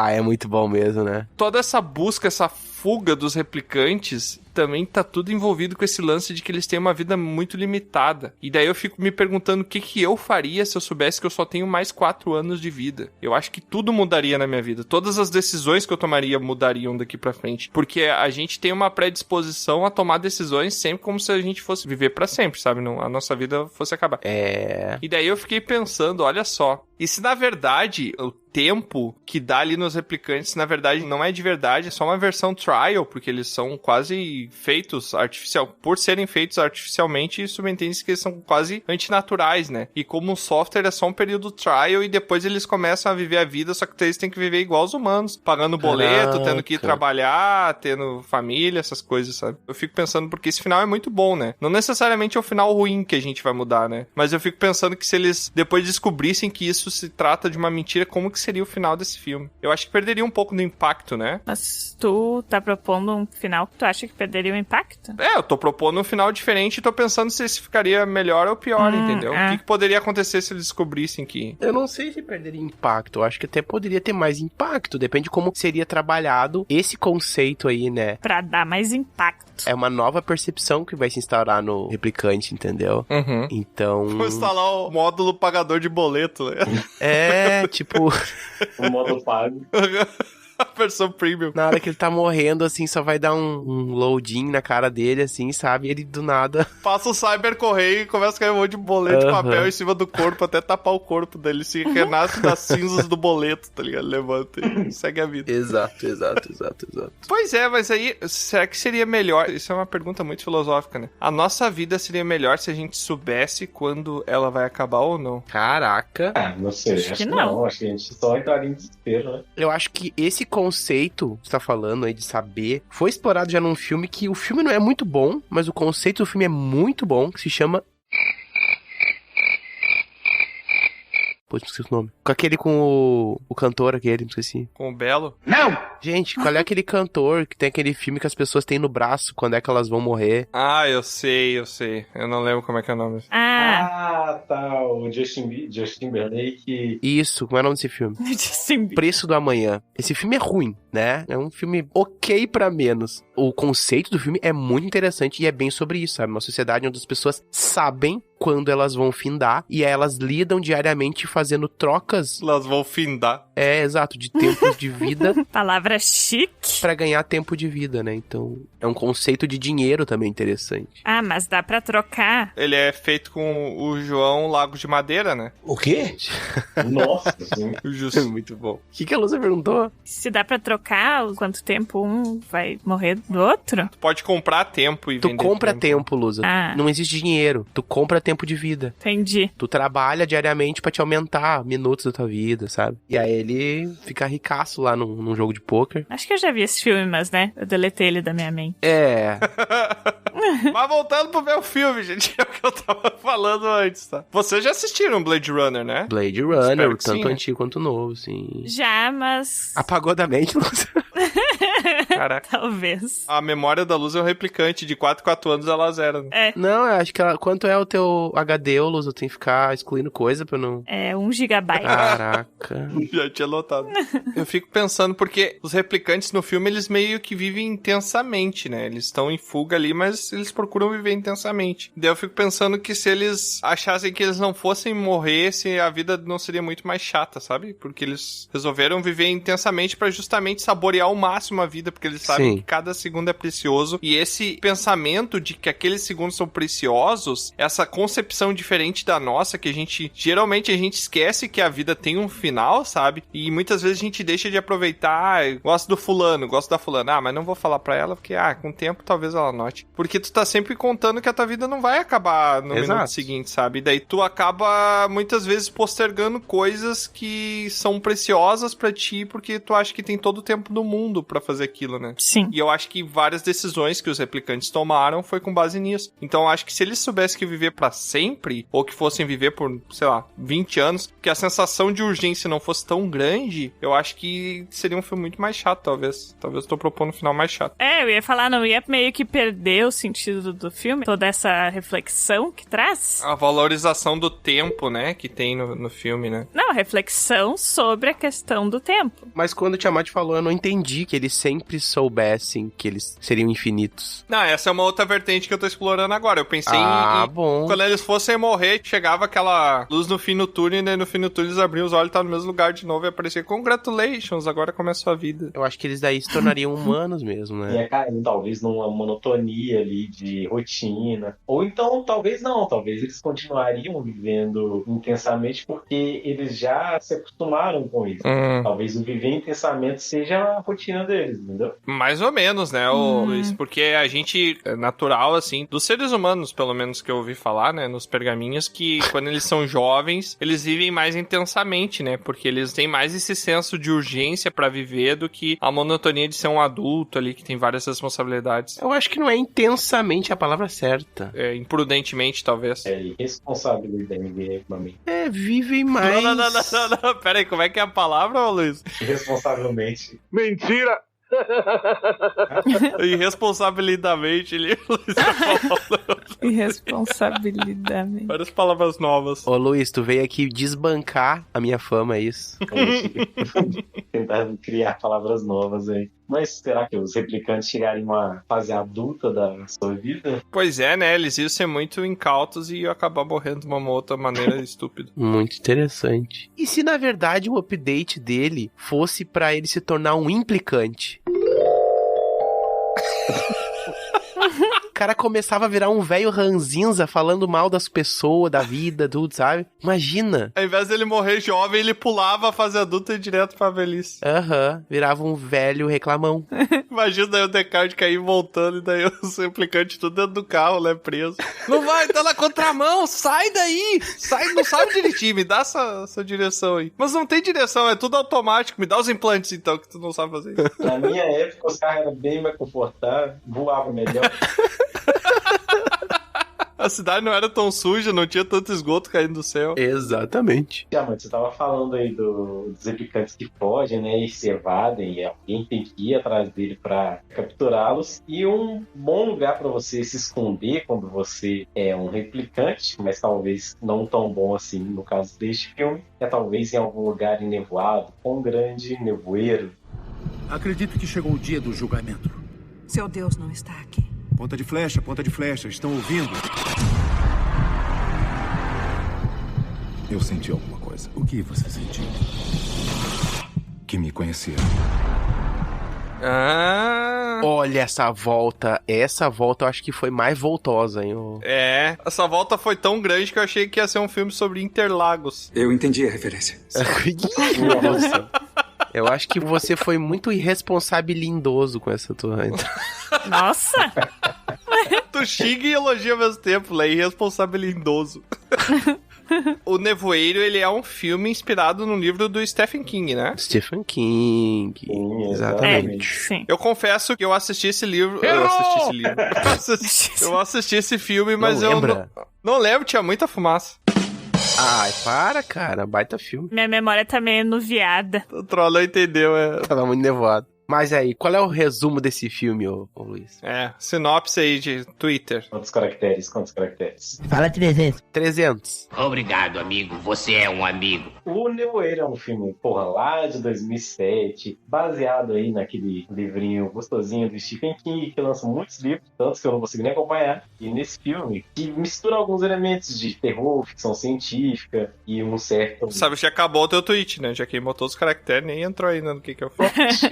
É muito bom mesmo, né? Toda essa busca, essa fuga dos replicantes, também tá tudo envolvido com esse lance de que eles têm uma vida muito limitada. E daí eu fico me perguntando o que eu faria se eu soubesse que eu só tenho mais 4 anos de vida. Eu acho que tudo mudaria na minha vida. Todas as decisões que eu tomaria mudariam daqui pra frente. Porque a gente tem uma predisposição a tomar decisões sempre como se a gente fosse viver pra sempre, sabe? Não, a nossa vida fosse acabar. E daí eu fiquei pensando, olha só, e se na verdade o tempo que dá ali nos replicantes, na verdade não é de verdade, é só uma versão trial, porque eles são quase foi feitos por serem feitos artificialmente, subentende-se que eles são quase antinaturais, né? E como o software é só um período trial e depois eles começam a viver a vida, só que eles têm que viver igual os humanos, pagando boleto, tendo que ir trabalhar, tendo família, essas coisas, sabe? Eu fico pensando, porque esse final é muito bom, né? Não necessariamente é o final ruim que a gente vai mudar, né? Mas eu fico pensando que se eles depois descobrissem que isso se trata de uma mentira, como que seria o final desse filme? Eu acho que perderia um pouco do impacto, né? Mas tu tá propondo um final que tu acha que perderia o impacto? Eu tô propondo um final diferente e tô pensando se esse ficaria melhor ou pior, entendeu? O que poderia acontecer se eles descobrissem que... Eu não sei se perderia impacto, eu acho que até poderia ter mais impacto, depende de como seria trabalhado esse conceito aí, né? Pra dar mais impacto. É uma nova percepção que vai se instaurar no replicante, entendeu? Uhum. Então... Vou instalar o módulo pagador de boleto, né? É, tipo... O módulo pago. A versão premium. Na hora que ele tá morrendo, assim, só vai dar um loading na cara dele, assim, sabe? Ele do nada... Passa o cybercorreio e começa a cair um monte de boleto de papel em cima do corpo, até tapar o corpo dele. Se renasce das cinzas do boleto, tá ligado? Levanta e segue a vida. Exato. Pois é, mas aí, será que seria melhor? Isso é uma pergunta muito filosófica, né? A nossa vida seria melhor se a gente soubesse quando ela vai acabar ou não? Caraca. Não sei, acho que não. Acho que a gente só entraria em desespero, né? Eu acho que esse conceito que você tá falando aí de saber foi explorado já num filme que o filme não é muito bom, mas o conceito do filme é muito bom, que se chama... Pô, não esqueci o nome. Com aquele com o cantor aquele, não esqueci. Com o Belo? Não! Gente, qual é aquele cantor que tem aquele filme que as pessoas têm no braço quando é que elas vão morrer? Ah, eu sei. Eu não lembro como é que é o nome. Tá, o Justin Timberlake. Isso, como é o nome desse filme? Preço do Amanhã. Esse filme é ruim, né? É um filme ok pra menos. O conceito do filme é muito interessante e é bem sobre isso, sabe? Uma sociedade onde as pessoas sabem quando elas vão findar e elas lidam diariamente fazendo trocas. Elas vão findar. É, exato, de tempos de vida. Palavra chique. Pra ganhar tempo de vida, né? Então, é um conceito de dinheiro também interessante. Ah, mas dá pra trocar. Ele é feito com o João Lago de Madeira, né? O quê? Nossa, sim. Justo. Muito bom. O que a Lúcia perguntou? Se dá pra trocar, quanto tempo um vai morrer do outro? Tu pode comprar tempo e vender. Tu compra tempo, Lúcia. Não existe dinheiro. Tu compra tempo de vida. Entendi. Tu trabalha diariamente pra te aumentar minutos da tua vida, sabe? E aí ele fica ricaço lá num jogo de pôquer. Acho que eu já vi esse filme, mas, né? Eu deletei ele da minha mente. É. Mas voltando pro meu filme, gente, é o que eu tava falando antes, tá? Vocês já assistiram Blade Runner, né? Blade Runner, tanto antigo quanto novo, sim. Já, mas... Apagou da mente, Lúcia. Caraca. Talvez. A memória da Luz é um replicante. De 4 em 4 anos ela zera. É. Não, eu acho que quanto é o teu HD, Luz? Eu tenho que ficar excluindo coisa pra não... É, 1 gigabyte. Caraca. Já tinha notado. Eu fico pensando, porque os replicantes no filme, eles meio que vivem intensamente, né? Eles estão em fuga ali, mas eles procuram viver intensamente. Daí eu fico pensando que se eles achassem que eles não fossem morrer, se a vida não seria muito mais chata, sabe? Porque eles resolveram viver intensamente pra justamente saborear ao máximo a vida, porque eles sabem que cada segundo é precioso. E esse pensamento de que aqueles segundos são preciosos, essa concepção diferente da nossa, que geralmente a gente esquece que a vida tem um final, sabe? E muitas vezes a gente deixa de aproveitar, gosto do fulano, gosto da fulana, mas não vou falar pra ela, porque, com o tempo talvez ela note. Porque tu tá sempre contando que a tua vida não vai acabar no minuto seguinte, sabe? E daí tu acaba muitas vezes postergando coisas que são preciosas pra ti, porque tu acha que tem todo o tempo do mundo pra fazer aquilo, né? Sim. E eu acho que várias decisões que os replicantes tomaram foi com base nisso. Então eu acho que se eles soubessem que viver pra sempre, ou que fossem viver por, sei lá, 20 anos, que a sensação de urgência não fosse tão grande, eu acho que seria um filme muito mais chato, talvez. Talvez eu tô propondo um final mais chato. Eu ia falar, não ia meio que perder o sentido do filme, toda essa reflexão que traz. A valorização do tempo, né, que tem no filme, né? Não, a reflexão sobre a questão do tempo. Mas quando o Tiamat falou, eu não entendi que eles sempre soubessem que eles seriam infinitos. Não, essa é uma outra vertente que eu tô explorando agora. Eu pensei bom. Quando eles fossem morrer, chegava aquela luz no fim do túnel, e no fim do túnel eles abriam os olhos e tá no mesmo lugar de novo e aparecia, congratulations, agora começou a vida. Eu acho que eles daí se tornariam humanos mesmo, né? Ia cair, talvez, numa monotonia ali de rotina. Ou então, talvez não. Talvez eles continuariam vivendo intensamente porque eles já se acostumaram com isso. Talvez o viver intensamente seja a rotina deles, entendeu? entendeu? Mais ou menos, né, Luiz? Porque a gente, é natural, assim, dos seres humanos, pelo menos que eu ouvi falar, né, nos pergaminhos, que quando eles são jovens, eles vivem mais intensamente, né? Porque eles têm mais esse senso de urgência pra viver do que a monotonia de ser um adulto ali, que tem várias responsabilidades. Eu acho que não é intensamente a palavra certa. É, imprudentemente, talvez. É, irresponsabilidade, vivem mais... Não. Pera aí, como é que é a palavra, Luiz? Irresponsavelmente. Mentira! Irresponsabilidamente, ele Irresponsabilidade. Várias palavras novas. Ô Luiz, tu veio aqui desbancar a minha fama, é isso? Tentar criar palavras novas aí. Mas será que os replicantes chegarem em uma fase adulta da sua vida? Pois é, né? Eles iam ser muito incautos e iam acabar morrendo de uma outra maneira estúpida. Muito interessante. E se na verdade o update dele fosse pra ele se tornar um implicante? O cara começava a virar um velho ranzinza falando mal das pessoas, da vida, tudo, sabe? Imagina. Ao invés dele morrer jovem, ele pulava a fase adulta e direto pra velhice. Virava um velho reclamão. Imagina daí o Descartes cair voltando e daí os replicantes tudo dentro do carro, né, preso. Não vai, tá na contramão, sai daí! Sai, não sabe dirigir, me dá essa direção aí. Mas não tem direção, é tudo automático, me dá os implantes então, que tu não sabe fazer isso. Na minha época, os carros eram bem mais confortáveis, voavam melhor. A cidade não era tão suja, não tinha tanto esgoto caindo do céu. Exatamente. Você tava falando aí dos replicantes que fogem, né, e se evadem, e alguém tem que ir atrás dele pra capturá-los. E um bom lugar pra você se esconder quando você é um replicante, mas talvez não tão bom assim no caso deste filme, é talvez em algum lugar enevoado, com um grande nevoeiro. Acredito que chegou o dia do julgamento. Seu Deus não está aqui. Ponta de flecha, estão ouvindo? Eu senti alguma coisa. O que você sentiu? Que me conhecia. Olha essa volta eu acho que foi mais voltosa, hein? É, essa volta foi tão grande que eu achei que ia ser um filme sobre Interlagos. Eu entendi a referência. Nossa. Eu acho que você foi muito irresponsabilindoso com essa tua... Nossa! Tu xinga e elogia ao mesmo tempo, né? Irresponsabilindoso. O Nevoeiro, ele é um filme inspirado no livro do Stephen King, né? Stephen King. Exatamente. Sim. Eu confesso que eu assisti esse livro... Eu assisti esse filme, mas eu não lembro, tinha muita fumaça. Ai, para, cara. Baita filme. Minha memória tá meio enuviada. O troll não entendeu, Tava muito nevoado. Mas aí, qual é o resumo desse filme, ô Luiz? Sinopse aí de Twitter. Quantos caracteres? Fala 300. 300. Obrigado, amigo. Você é um amigo. O Nevoeiro é um filme, lá de 2007, baseado aí naquele livrinho gostosinho do Stephen King, que lança muitos livros, tantos que eu não consigo nem acompanhar. E nesse filme, que mistura alguns elementos de terror, ficção científica e um certo... Sabe, já acabou o teu tweet, né? Já queimou todos os caracteres, nem entrou ainda no que eu fiz.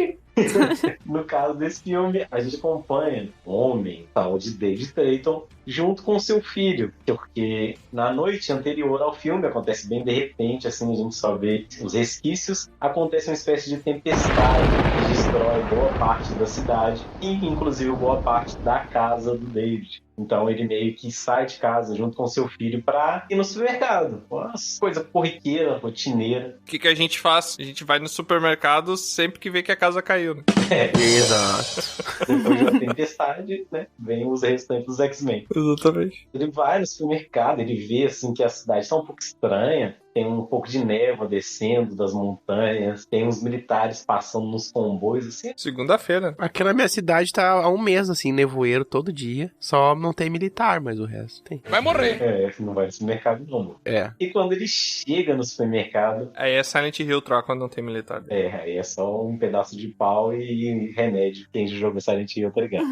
No caso desse filme, a gente acompanha um homem, tal de David Drayton, junto com seu filho, porque na noite anterior ao filme, acontece bem de repente, assim, a gente só vê os resquícios, acontece uma espécie de tempestade que destrói boa parte da cidade e inclusive boa parte da casa do David. Então ele meio que sai de casa junto com seu filho pra ir no supermercado. Nossa, coisa corriqueira, rotineira. O que a gente faz? A gente vai no supermercado sempre que vê que a casa caiu, né? Exato. Depois da tempestade, né, vem os restantes dos X-Men. Exatamente. Ele vai no supermercado, ele vê assim que a cidade tá um pouco estranha. Tem um pouco de névoa descendo das montanhas. Tem uns militares passando nos comboios, assim. Segunda-feira. Aqui na minha cidade tá há um mês, assim, nevoeiro todo dia. Só não tem militar, mas o resto tem. Vai morrer. Não vai no supermercado, não. E quando ele chega no supermercado... Aí é Silent Hill troca quando não tem militar. Aí é só um pedaço de pau e remédio. Quem já jogou Silent Hill, tá ligado?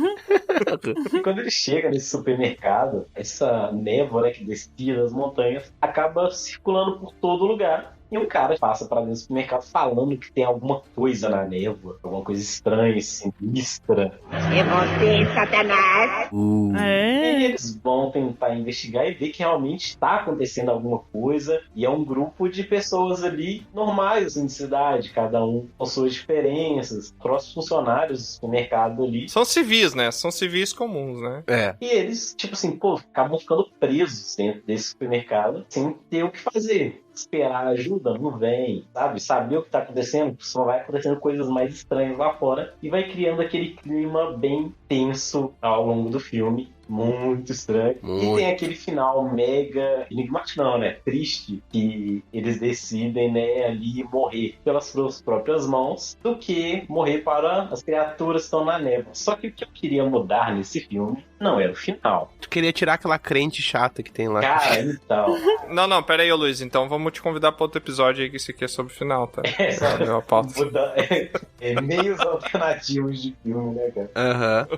E quando ele chega nesse supermercado, essa névoa, né, que descia das montanhas, acaba circulando por todo lugar. e um cara passa pra dentro do supermercado falando que tem alguma coisa na névoa, alguma coisa estranha, sinistra. É você, Satanás! E eles vão tentar investigar e ver que realmente está acontecendo alguma coisa, e é um grupo de pessoas ali normais, assim, de cidade, cada um com suas diferenças, próximos funcionários do supermercado ali. São civis, né? São civis comuns, né? E eles, tipo assim, acabam ficando presos dentro desse supermercado sem ter o que fazer. Esperar ajuda, não vem, sabe? Saber o que tá acontecendo, só vai acontecendo coisas mais estranhas lá fora e vai criando aquele clima bem tenso ao longo do filme. Muito estranho. E tem aquele final mega enigmático, não, né? Triste, que eles decidem, né, ali morrer pelas suas próprias mãos do que morrer para as criaturas que estão na névoa. Só que o que eu queria mudar nesse filme não era o final. Tu queria tirar aquela crente chata que tem lá. Cara, então... Não, pera aí, Luiz. Então vamos te convidar para outro episódio aí que esse aqui é sobre o final, tá? Meios alternativos de filme, né, cara?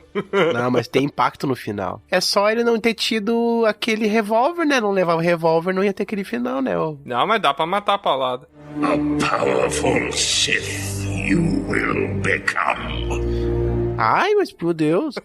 Não, mas tem impacto no final. É só ele não ter tido aquele revólver, né? Não levar o revólver, não ia ter aquele final, né? Não, mas dá pra matar a paulada. A powerful Sith you will become. Ai, mas por Deus.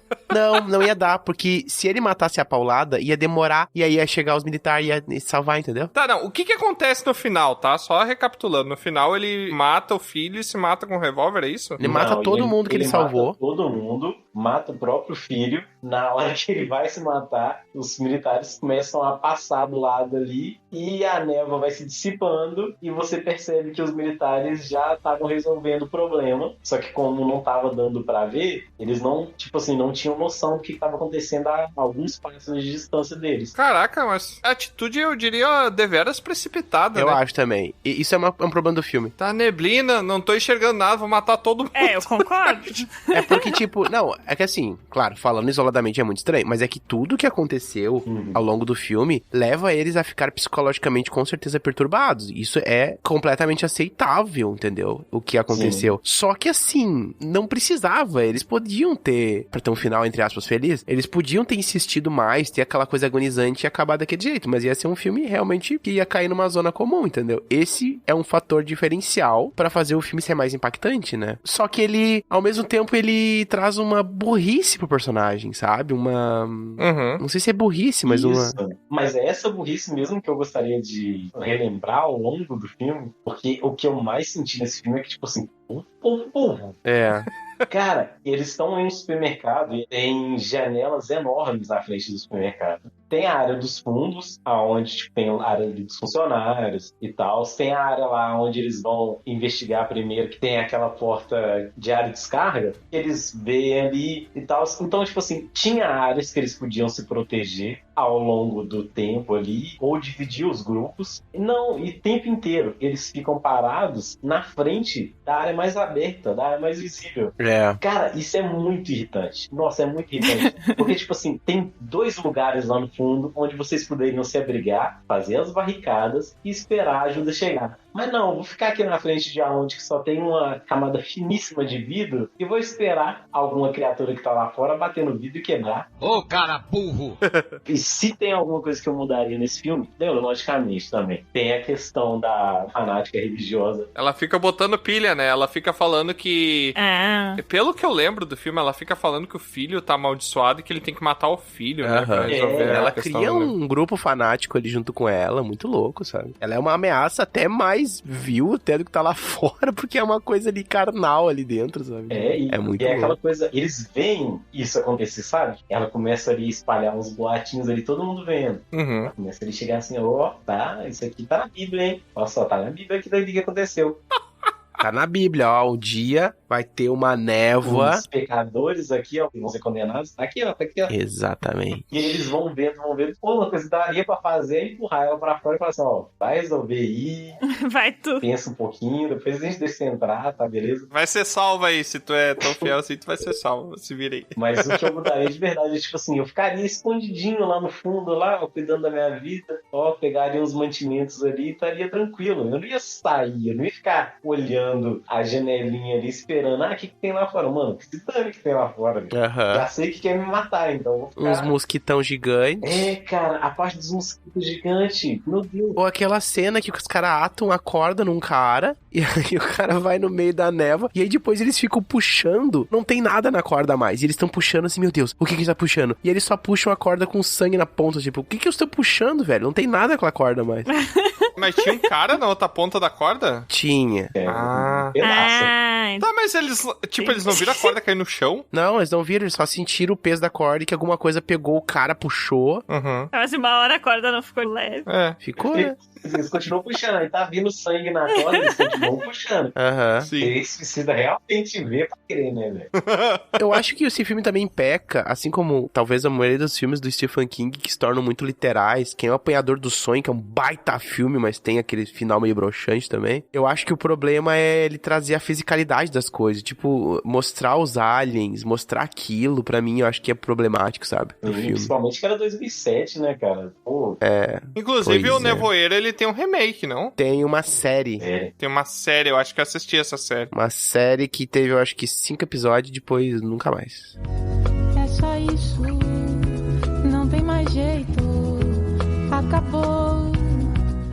Não ia dar, porque se ele matasse a paulada, ia demorar, e aí ia chegar os militares e ia salvar, entendeu? Tá, não. O que acontece no final, tá? Só recapitulando. No final, ele mata o filho e se mata com um revólver, é isso? Ele mata todo mundo que ele salvou. Mata todo mundo, mata o próprio filho. Na hora que ele vai se matar, os militares começam a passar do lado ali, e a névoa vai se dissipando, e você percebe que os militares já estavam resolvendo o problema. Só que como não tava dando pra ver, eles não, tipo assim, não tinham noção do que estava acontecendo a alguns passos de distância deles. Caraca, mas a atitude, eu diria, deveras precipitada, eu né? acho também. E isso é um problema do filme. Tá neblina, não tô enxergando nada, vou matar todo mundo. Eu concordo. É porque, tipo, não, é que assim, claro, falando isoladamente é muito estranho, mas é que tudo que aconteceu ao longo do filme leva eles a ficar psicologicamente com certeza perturbados. Isso é completamente aceitável, entendeu? O que aconteceu. Só que assim, não precisava, eles podiam ter, pra ter um final, entre aspas, feliz, eles podiam ter insistido mais, ter aquela coisa agonizante e acabar daquele jeito, mas ia ser um filme realmente que ia cair numa zona comum, entendeu? Esse é um fator diferencial pra fazer o filme ser mais impactante, né? Só que ele, ao mesmo tempo, ele traz uma burrice pro personagem, sabe? Não sei se é burrice, mas Mas é essa burrice mesmo que eu gostaria de relembrar ao longo do filme, porque o que eu mais senti nesse filme é que, tipo assim, povo. Cara, eles estão em um supermercado e tem janelas enormes na frente do supermercado. Tem a área dos fundos, aonde tipo, tem a área dos funcionários e tal. Tem a área lá onde eles vão investigar primeiro, que tem aquela porta de área de descarga, que eles veem ali e tal. Então, tipo assim, tinha áreas que eles podiam se proteger ao longo do tempo ali, ou dividir os grupos. Não, e o tempo inteiro eles ficam parados na frente da área mais aberta, da área mais visível. Cara, isso é muito irritante. Nossa, é muito irritante. Porque, tipo assim, tem 2 lugares lá no fundo onde vocês poderiam se abrigar, fazer as barricadas e esperar a ajuda chegar. Mas não, vou ficar aqui na frente de onde que só tem uma camada finíssima de vidro e vou esperar alguma criatura que tá lá fora bater no vidro e quebrar. Ô, cara burro! E se tem alguma coisa que eu mudaria nesse filme, logicamente também, tem a questão da fanática religiosa. Ela fica botando pilha, né? Ela fica falando que... Pelo que eu lembro do filme, ela fica falando que o filho tá amaldiçoado e que ele tem que matar o filho, né? Pra resolver ela cria um grupo fanático ali junto com ela, muito louco, sabe? Ela é uma ameaça até mais vil até do que tá lá fora, porque é uma coisa ali carnal ali dentro, sabe? É muito louco. Aquela coisa, eles veem isso acontecer, sabe? Ela começa ali a espalhar uns boatinhos ali, todo mundo vendo. Ela começa ali a chegar assim, tá, isso aqui tá na Bíblia, hein? Olha só, tá na Bíblia aquilo ali que aconteceu. Tá na Bíblia, ó, um dia vai ter uma névoa. Os pecadores aqui, ó, que vão ser condenados, tá aqui, ó. Exatamente. E eles vão vendo, pô, uma coisa que daria pra fazer é empurrar ela pra fora e falar assim, ó, vai resolver aí. Vai tu. Pensa um pouquinho, depois a gente deixa você entrar, tá, beleza? Vai ser salvo aí, se tu é tão fiel assim, tu vai ser salvo, se vira aí. Mas o que eu mudaria de verdade é, tipo assim, eu ficaria escondidinho lá no fundo, lá, ó, cuidando da minha vida, ó, pegaria uns mantimentos ali e estaria tranquilo. Eu não ia sair, eu não ia ficar olhando a janelinha ali, esperando esperando, o que tem lá fora? Mano, que se dane que tem lá fora. Já sei que quer me matar, então vou ficar... Uns mosquitão gigantes. Cara, a parte dos mosquitos gigantes, meu Deus. Ou aquela cena que os caras atam a corda num cara, e aí o cara vai no meio da névoa, e aí depois eles ficam puxando, não tem nada na corda mais, e eles estão puxando assim, meu Deus, o que tá puxando? E eles só puxam a corda com sangue na ponta, tipo, o que eu estou puxando, velho? Não tem nada com a corda mais. Mas tinha um cara na outra ponta da corda? Tinha. Tá, mas eles não viram a corda cair no chão? Não, eles não viram, eles só sentiram o peso da corda e que alguma coisa pegou o cara, puxou. Mas uma hora a corda não ficou leve. Ficou, né? Eles continuam puxando, aí tá vindo sangue na corda, eles continuam puxando. Eles precisam realmente ver pra querer, né, velho? Eu acho que esse filme também peca, assim como talvez a maioria dos filmes do Stephen King, que se tornam muito literais. Quem é o Apanhador do Sonho, que é um baita filme, mas tem aquele final meio broxante também. Eu acho que o problema é ele trazer a fisicalidade das coisas, tipo, mostrar os aliens, mostrar aquilo, pra mim, eu acho que é problemático, sabe? Principalmente que era 2007, né, cara? Pô. Inclusive, o Nevoeiro, ele tem um remake, não? Tem uma série. Tem uma série, eu acho que eu assisti essa série. Uma série que teve, eu acho que 5 episódios, depois nunca mais. É só isso, não tem mais jeito, acabou.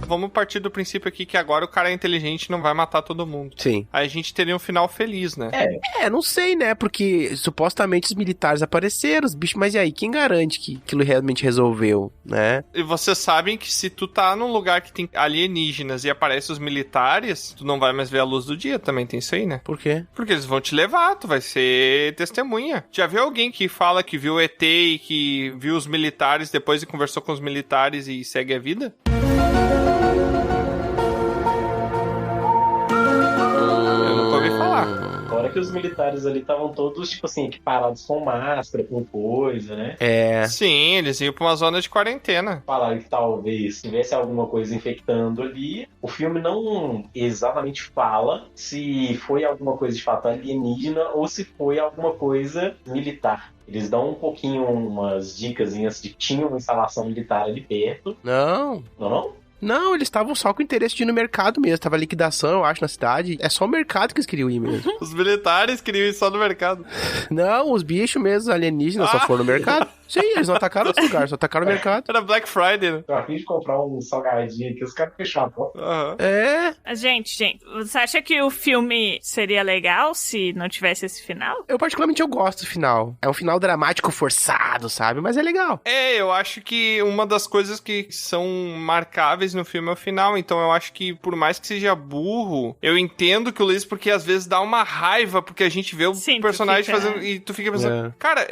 Vamos partir do princípio aqui que agora o cara é inteligente e não vai matar todo mundo. Sim. Aí a gente teria um final feliz, né? Não sei, né? Porque supostamente os militares apareceram, os bichos, mas e aí? Quem garante que aquilo realmente resolveu, né? E vocês sabem que se tu tá num lugar que tem alienígenas e aparecem os militares, tu não vai mais ver a luz do dia, também tem isso aí, né? Por quê? Porque eles vão te levar, tu vai ser testemunha. Já viu alguém que fala que viu ET e que viu os militares depois e conversou com os militares e segue a vida? Fora que os militares ali estavam todos, tipo assim, equiparados com máscara, com coisa, né? Sim, eles iam pra uma zona de quarentena. Falaram que talvez tivesse alguma coisa infectando ali. O filme não exatamente fala se foi alguma coisa de fato alienígena ou se foi alguma coisa militar. Eles dão um pouquinho umas dicasinhas de que tinha uma instalação militar ali perto. Não. Não, eles estavam só com interesse de ir no mercado mesmo. Tava liquidação, eu acho, na cidade. É só o mercado que eles queriam ir mesmo. Os militares queriam ir só no mercado. Não, os bichos mesmo, alienígenas, só foram no mercado. Sim, eles não atacaram outro lugar, só atacaram o mercado. Era Black Friday, né? Eu acabei de comprar um salgadinho aqui, os caras fecharam a porta. Gente, você acha que o filme seria legal se não tivesse esse final? Eu particularmente gosto do final. É um final dramático forçado, sabe? Mas é legal. Eu acho que uma das coisas que são marcáveis no filme é o final, então eu acho que por mais que seja burro, eu entendo que o Luiz, porque às vezes dá uma raiva, porque a gente vê o personagem fazendo, e tu fica pensando, cara,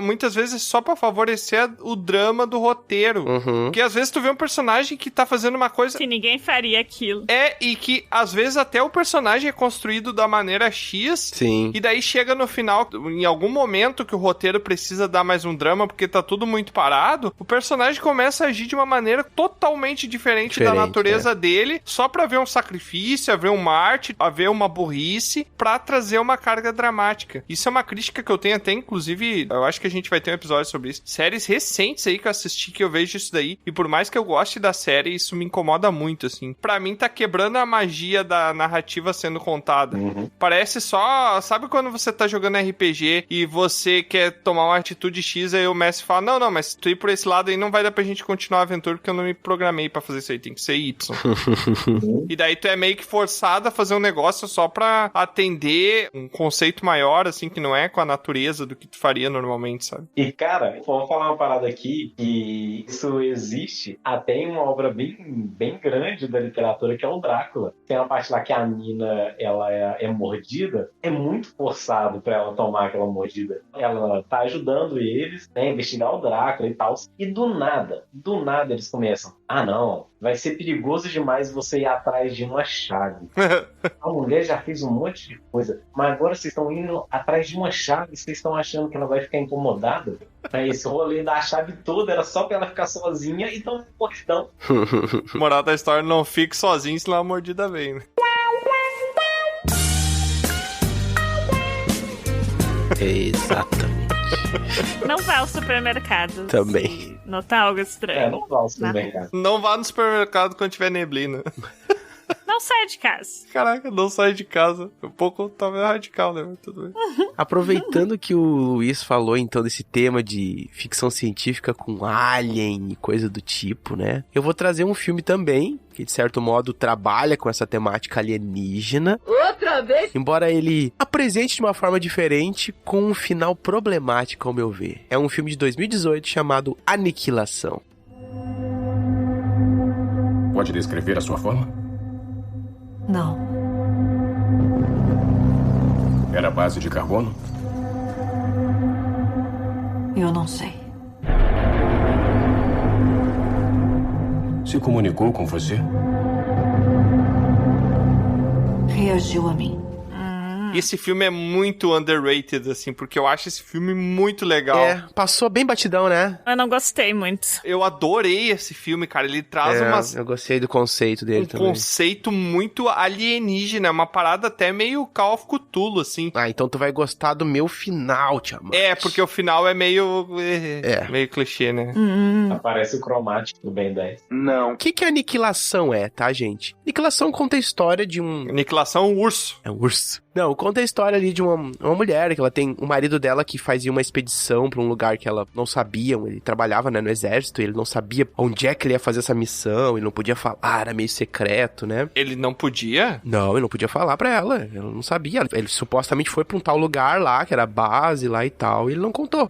muitas vezes é só pra favorecer o drama do roteiro, porque às vezes tu vê um personagem que tá fazendo uma coisa... Que ninguém faria aquilo. E que às vezes até o personagem é construído da maneira X, sim, e daí chega no final, em algum momento que o roteiro precisa dar mais um drama, porque tá tudo muito parado, o personagem começa a agir de uma maneira totalmente diferente da natureza dele, só pra ver um sacrifício, a ver um mártir, a ver uma burrice, pra trazer uma carga dramática. Isso é uma crítica que eu tenho até, inclusive, eu acho que a gente vai ter um episódio sobre isso. Séries recentes aí que eu assisti, que eu vejo isso daí, e por mais que eu goste da série, isso me incomoda muito, assim. Pra mim, tá quebrando a magia da narrativa sendo contada. Parece só... Sabe quando você tá jogando RPG e você quer tomar uma atitude X, aí o mestre fala, não, mas se tu ir por esse lado aí, não vai dar pra gente continuar a aventura, porque eu não me programei pra fazer isso aí, tem que ser Y. E daí tu é meio que forçado a fazer um negócio só pra atender um conceito maior, assim, que não é com a natureza do que tu faria normalmente, sabe? E, cara, vamos falar uma parada aqui, que isso existe até em uma obra bem grande da literatura, que é o Drácula. Tem uma parte lá que a Nina, ela é mordida, é muito forçado pra ela tomar aquela mordida. Ela tá ajudando eles, né, a investigar o Drácula e tal, e do nada eles começam, não, vai ser perigoso demais você ir atrás de uma chave. A mulher já fez um monte de coisa, mas agora vocês estão indo atrás de uma chave, vocês estão achando que ela vai ficar incomodada? Esse rolê da chave toda era só pra ela ficar sozinha e tão portão. Moral da história, não fique sozinho, senão a mordida vem, né? Exatamente. Não vá ao supermercado. Também. Notar algo estranho. Não vá ao supermercado. Não vá no supermercado quando tiver neblina. Não sai de casa. Caraca, não sai de casa. Um pouco talvez radical, né? Mas tudo bem. Aproveitando que o Luiz falou, então, desse tema de ficção científica com alien e coisa do tipo, né? Eu vou trazer um filme também, que de certo modo trabalha com essa temática alienígena. Outra vez? Embora ele apresente de uma forma diferente, com um final problemático, ao meu ver. É um filme de 2018 chamado Aniquilação. Pode descrever a sua forma? Não. Era base de carbono? Eu não sei. Se comunicou com você? Reagiu a mim. Esse filme é muito underrated, assim, porque eu acho esse filme muito legal. É, passou bem batidão, né? Eu não gostei muito. Eu adorei esse filme, cara. Ele traz umas... Eu gostei do conceito dele também. Um conceito muito alienígena, uma parada até meio Call of Cthulhu, assim. Ah, então tu vai gostar do meu final, Tiamat. É, porque o final é meio... meio clichê, né? Aparece o cromático do Ben 10. Não. O que a aniquilação é, tá, gente? Aniquilação conta a história de um... Aniquilação é um urso. É um urso. Não, conta a história ali de uma mulher, que ela tem o marido dela que fazia uma expedição pra um lugar que ela não sabia, ele trabalhava, né, no exército, e ele não sabia onde é que ele ia fazer essa missão, ele não podia falar, era meio secreto, né? Ele não podia? Não, ele não podia falar pra ela não sabia, ele supostamente foi pra um tal lugar lá, que era a base lá e tal, e ele não contou.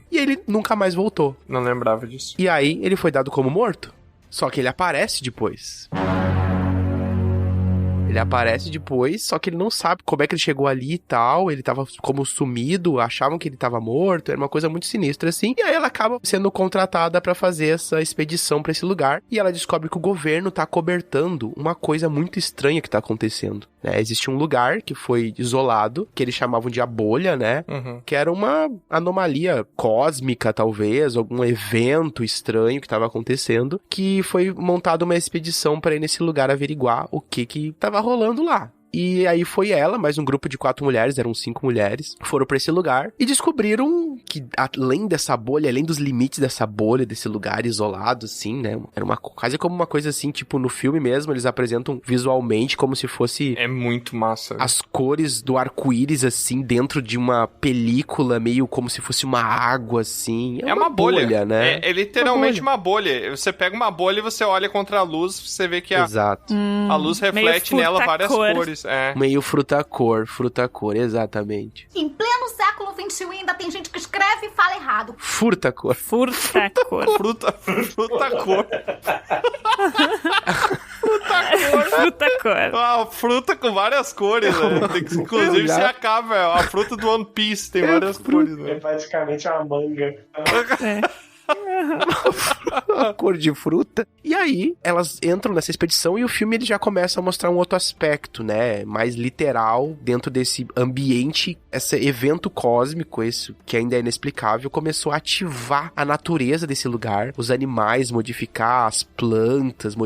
E ele nunca mais voltou. Não lembrava disso. E aí, ele foi dado como morto, só que ele aparece depois. Ele aparece depois, só que ele não sabe como é que ele chegou ali e tal. Ele tava como sumido, achavam que ele tava morto. Era uma coisa muito sinistra, assim. E aí ela acaba sendo contratada pra fazer essa expedição pra esse lugar. E ela descobre que o governo tá cobertando uma coisa muito estranha que tá acontecendo. Existe um lugar que foi isolado, que eles chamavam de a bolha, né? Que era uma anomalia cósmica, talvez, algum evento estranho que tava acontecendo, que foi montada uma expedição pra ir nesse lugar averiguar o que tava rolando lá. E aí foi ela, mais um grupo de 4 mulheres, eram 5 mulheres, foram pra esse lugar e descobriram que além dessa bolha, além dos limites dessa bolha, desse lugar isolado, assim, né, era quase como uma coisa assim, tipo no filme mesmo, eles apresentam visualmente como se fosse... É muito massa. As cores do arco-íris, assim, dentro de uma película, meio como se fosse uma água, assim. É uma bolha, né? É literalmente uma bolha. Você pega uma bolha e você olha contra a luz, você vê que a luz reflete nela várias cores. Meio fruta-cor, exatamente. Em pleno século XXI ainda tem gente que escreve e fala errado. Furta-cor. Fruta-cor. Fruta-cor. Fruta-cor. Uma fruta com várias cores, né? Inclusive se acaba, a fruta do One Piece tem várias cores, né? É praticamente uma manga. Uma cor de fruta. E aí, elas entram nessa expedição e o filme ele já começa a mostrar um outro aspecto, né? Mais literal, dentro desse ambiente, esse evento cósmico, esse que ainda é inexplicável, começou a ativar a natureza desse lugar, os animais, modificar as plantas,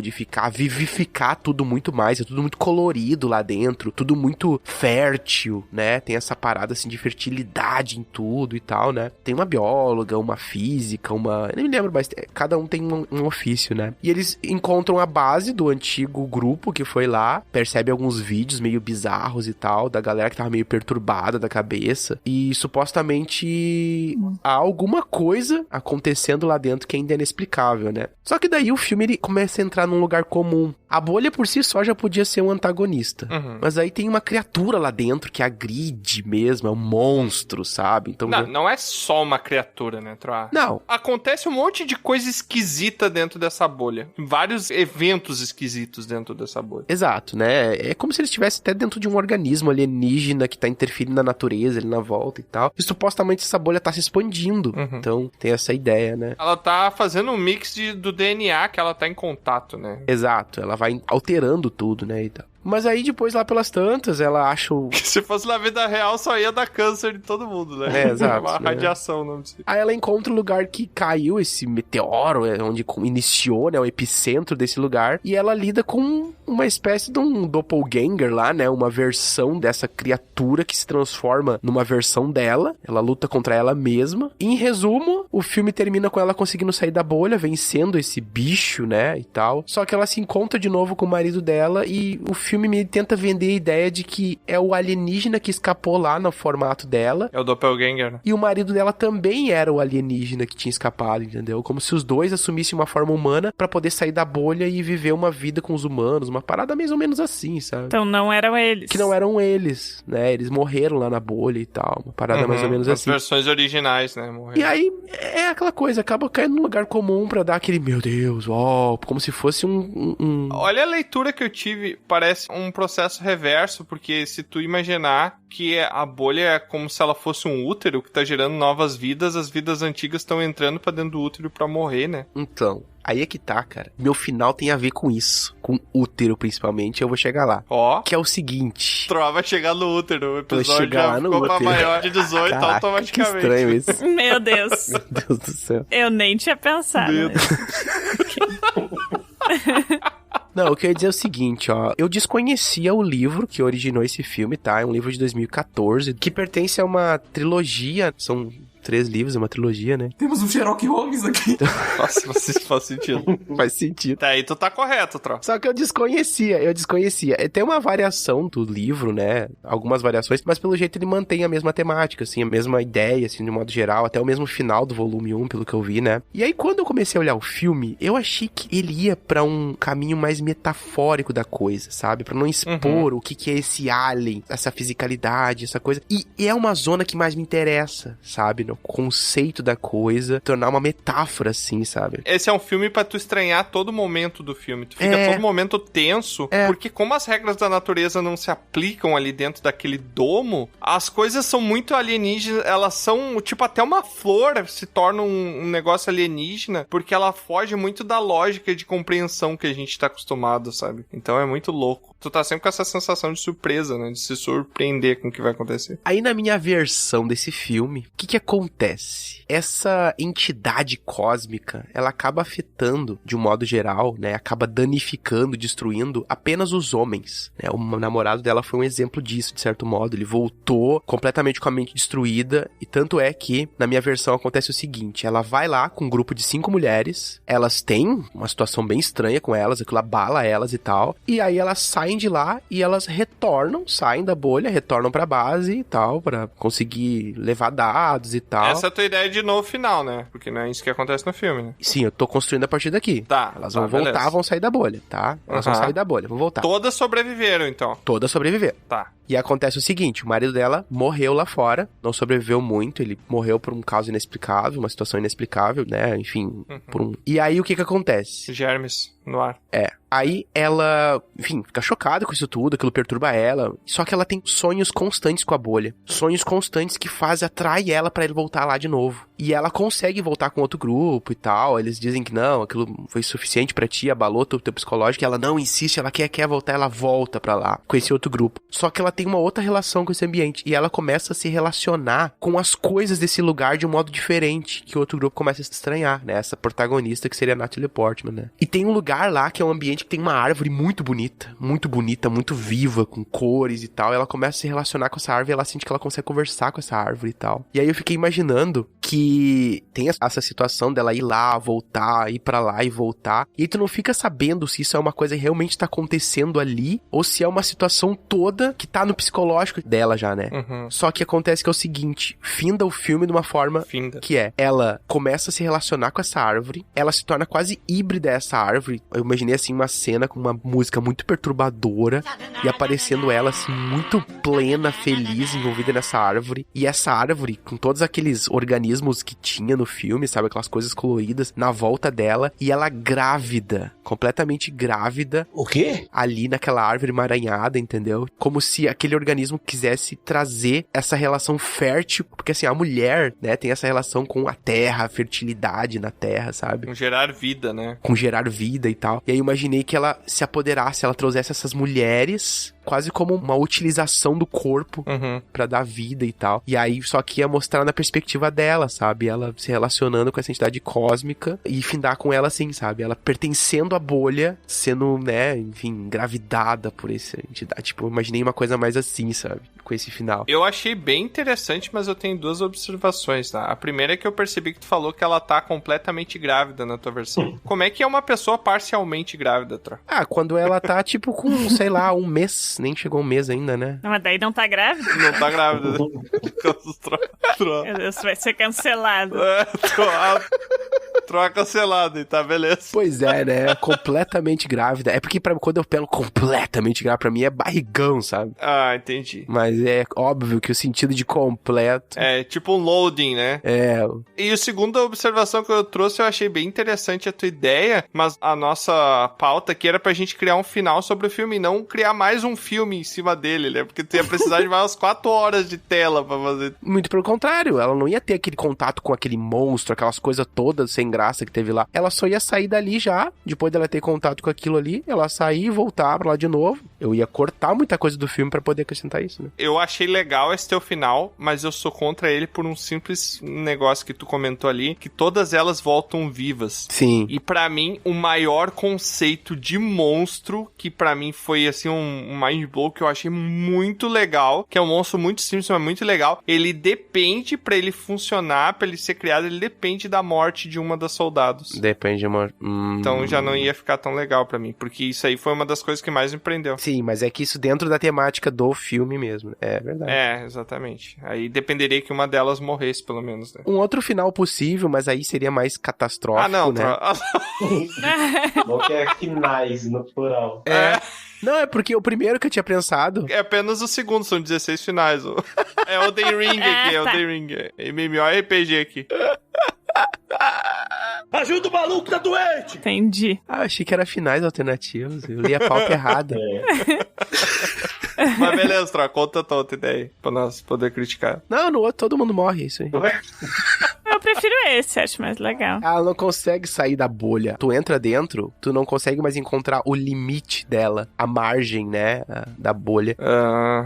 vivificar tudo muito mais, é tudo muito colorido lá dentro, tudo muito fértil, né? Tem essa parada assim de fertilidade em tudo e tal, né? Tem uma bióloga, uma física, eu nem me lembro, mas cada um tem um ofício, né? E eles encontram a base do antigo grupo que foi lá, percebe alguns vídeos meio bizarros e tal, da galera que tava meio perturbada da cabeça, e supostamente há alguma coisa acontecendo lá dentro que ainda é inexplicável, né? Só que daí o filme ele começa a entrar num lugar comum. A bolha por si só já podia ser um antagonista, mas aí tem uma criatura lá dentro que agride mesmo, é um monstro, sabe? Então não é só uma criatura, né, Troá? Não. Acontece um monte de coisa esquisita dentro dessa bolha. Vários eventos esquisitos dentro dessa bolha. Exato, né? É como se eles estivessem até dentro de um organismo alienígena que tá interferindo na natureza, ali na volta e tal. E supostamente essa bolha tá se expandindo. Então tem essa ideia, né? Ela tá fazendo um mix do DNA que ela tá em contato, né? Exato, ela vai alterando tudo, né? E tal. Mas aí depois, lá pelas tantas, ela acha o... Se fosse na vida real, só ia dar câncer de todo mundo, né? É, exato. Uma radiação, não sei. Aí ela encontra o lugar que caiu esse meteoro, onde iniciou, né, o epicentro desse lugar, e ela lida com uma espécie de um doppelganger lá, né, uma versão dessa criatura que se transforma numa versão dela. Ela luta contra ela mesma. E, em resumo, o filme termina com ela conseguindo sair da bolha, vencendo esse bicho, né, e tal. Só que ela se encontra de novo com o marido dela e o filme me tenta vender a ideia de que é o alienígena que escapou lá no formato dela. É o doppelganger, né? E o marido dela também era o alienígena que tinha escapado, entendeu? Como se os dois assumissem uma forma humana pra poder sair da bolha e viver uma vida com os humanos, uma parada mais ou menos assim, sabe? Então não eram eles. Que não eram eles, né? Eles morreram lá na bolha e tal, uma parada mais ou menos assim. As versões originais, né? Morreram. E aí, é aquela coisa, acaba caindo num lugar comum pra dar aquele, meu Deus, ó, como se fosse um... Olha a leitura que eu tive, parece um processo reverso, porque se tu imaginar que a bolha é como se ela fosse um útero que tá gerando novas vidas, as vidas antigas estão entrando pra dentro do útero pra morrer, né? Então, aí é que tá, cara. Meu final tem a ver com isso. Com útero, principalmente, eu vou chegar lá. Ó. Que é o seguinte... Troa vai chegar no útero. O episódio já ficou pra maior de 18 Caraca, automaticamente. Que estranho isso. Meu Deus. Meu Deus do céu. Eu nem tinha pensado. Não, o que eu ia dizer é o seguinte, ó. Eu desconhecia o livro que originou esse filme, tá? É um livro de 2014, que pertence a uma trilogia. São 3 livros, é uma trilogia, né? Temos um Sherlock Holmes aqui. Nossa, faz sentido. Faz sentido. Tá aí, tu tá correto, Tro. Só que eu desconhecia. Tem uma variação do livro, né? Algumas variações, mas pelo jeito ele mantém a mesma temática, assim, a mesma ideia, assim, de modo geral, até o mesmo final do volume 1, pelo que eu vi, né? E aí, quando eu comecei a olhar o filme, eu achei que ele ia pra um caminho mais metafórico da coisa, sabe? Pra não expor o que é esse alien, essa fisicalidade, essa coisa. E é uma zona que mais me interessa, sabe? O conceito da coisa, tornar uma metáfora, assim, sabe? Esse é um filme pra tu estranhar todo momento do filme. Tu fica todo momento tenso, porque como as regras da natureza não se aplicam ali dentro daquele domo, as coisas são muito alienígenas, elas são, tipo, até uma flor se torna um negócio alienígena, porque ela foge muito da lógica de compreensão que a gente tá acostumado, sabe? Então é muito louco. Tu tá sempre com essa sensação de surpresa, né? De se surpreender com o que vai acontecer. Aí na minha versão desse filme, o que acontece? Essa entidade cósmica, ela acaba afetando, de um modo geral, né? Acaba danificando, destruindo apenas os homens, né? O namorado dela foi um exemplo disso, de certo modo. Ele voltou completamente com a mente destruída, e tanto é que, na minha versão, acontece o seguinte: ela vai lá com um grupo de 5 mulheres, elas têm uma situação bem estranha com elas, aquilo abala elas e tal, e aí elas saem de lá e elas retornam, saem da bolha, retornam pra base e tal, pra conseguir levar dados e tal. Essa é a tua ideia de novo final, né? Porque não é isso que acontece no filme, né? Sim, eu tô construindo a partir daqui. Tá. Elas vão voltar, beleza. Vão sair da bolha, tá? Elas vão sair da bolha, vão voltar. Todas sobreviveram, então. Todas sobreviveram. Tá. E acontece o seguinte, o marido dela morreu lá fora, não sobreviveu muito, ele morreu por um caso inexplicável, uma situação inexplicável, né? Enfim, por um... E aí o que acontece? Germes no ar. Aí ela, enfim, fica chocada com isso tudo, aquilo perturba ela. Só que ela tem sonhos constantes com a bolha. Sonhos constantes que atrai ela pra ele voltar lá de novo. E ela consegue voltar com outro grupo e tal. Eles dizem que não, aquilo foi suficiente pra ti, abalou teu psicológico. E ela não insiste, ela quer voltar, ela volta pra lá com esse outro grupo. Só que ela tem uma outra relação com esse ambiente. E ela começa a se relacionar com as coisas desse lugar de um modo diferente, que o outro grupo começa a se estranhar, né? Essa protagonista que seria a Natalie Portman, né? E tem um lugar lá que é um ambiente que tem uma árvore muito bonita, muito viva, com cores e tal. E ela começa a se relacionar com essa árvore e ela sente que ela consegue conversar com essa árvore e tal. E aí eu fiquei imaginando que tem essa situação dela ir lá, voltar, ir pra lá e voltar. E aí tu não fica sabendo se isso é uma coisa que realmente tá acontecendo ali ou se é uma situação toda que tá no psicológico dela já, né? Só que acontece que é o seguinte, finda o filme de uma forma que ela começa a se relacionar com essa árvore, ela se torna quase híbrida a essa árvore. Eu imaginei assim uma cena com uma música muito perturbadora e aparecendo ela assim muito plena, feliz, envolvida nessa árvore. E essa árvore, com todos aqueles organismos que tinha no filme, sabe? Aquelas coisas coloridas na volta dela. E ela grávida, completamente grávida. O quê? Ali naquela árvore emaranhada, entendeu? Como se aquele organismo quisesse trazer essa relação fértil. Porque assim, a mulher, né, tem essa relação com a terra, a fertilidade na terra, sabe? Com gerar vida, né? Com gerar vida e tal. E aí eu imaginei que ela se apoderasse, ela trouxesse essas mulheres quase como uma utilização do corpo pra dar vida e tal. E aí só que ia mostrar na perspectiva dela, sabe? Ela se relacionando com essa entidade cósmica e findar com ela assim, sabe? Ela pertencendo à bolha, sendo, né, enfim, engravidada por essa entidade. Tipo, eu imaginei uma coisa mais assim, sabe? Com esse final. Eu achei bem interessante, mas eu tenho 2 observações, tá? A primeira é que eu percebi que tu falou que ela tá completamente grávida na tua versão. Como é que é uma pessoa parcialmente grávida, Tro? Quando ela tá, tipo, com, sei lá, 1 mês. Nem chegou 1 mês ainda, né? Não, mas daí não tá grávida? Não tá grávida. Isso vai ser cancelado. Troca cancelado, e tá, beleza. Pois é, né? Completamente grávida. É porque quando eu pego completamente grávida, pra mim é barrigão, sabe? Ah, entendi. Mas é óbvio que o sentido de completo... É, tipo um loading, né? É. E a segunda observação que eu trouxe, eu achei bem interessante a tua ideia, mas a nossa pauta aqui era pra gente criar um final sobre o filme, e não criar mais um filme em cima dele, né? Porque tu ia precisar de mais 4 horas de tela pra fazer. Muito pelo contrário, ela não ia ter aquele contato com aquele monstro, aquelas coisas todas sem graça que teve lá. Ela só ia sair dali já, depois dela ter contato com aquilo ali, ela sair e voltar pra lá de novo. Eu ia cortar muita coisa do filme pra poder acrescentar isso, né? Eu achei legal esse teu final, mas eu sou contra ele por um simples negócio que tu comentou ali, que todas elas voltam vivas. Sim. E pra mim, o maior conceito de monstro, que pra mim foi assim um mind blow, que eu achei muito legal, que é um monstro muito simples, mas muito legal. Ele depende, pra ele funcionar, pra ele ser criado, ele depende da morte de uma das soldados. Depende de morte. Então já não ia ficar tão legal pra mim, porque isso aí foi uma das coisas que mais me prendeu. Sim, mas é que isso dentro da temática do filme mesmo. É verdade. É, exatamente. Aí dependeria que uma delas morresse, pelo menos, né? Um outro final possível, mas aí seria mais catastrófico, né? Não que é finais no plural. Não, é porque o primeiro que eu tinha pensado... É apenas o segundo, são 16 finais. É o The Ring aqui, é o The Ring. MMORPG aqui. Ajuda o maluco, tá doente! Entendi. Achei que era finais alternativos. Eu li a pauta errada. Mas beleza, Tro, conta a outra ideia aí, pra nós poder criticar. Não, no outro todo mundo morre, isso aí. Eu prefiro esse, acho mais legal. Ela não consegue sair da bolha. Tu entra dentro, tu não consegue mais encontrar o limite dela, a margem, né, da bolha.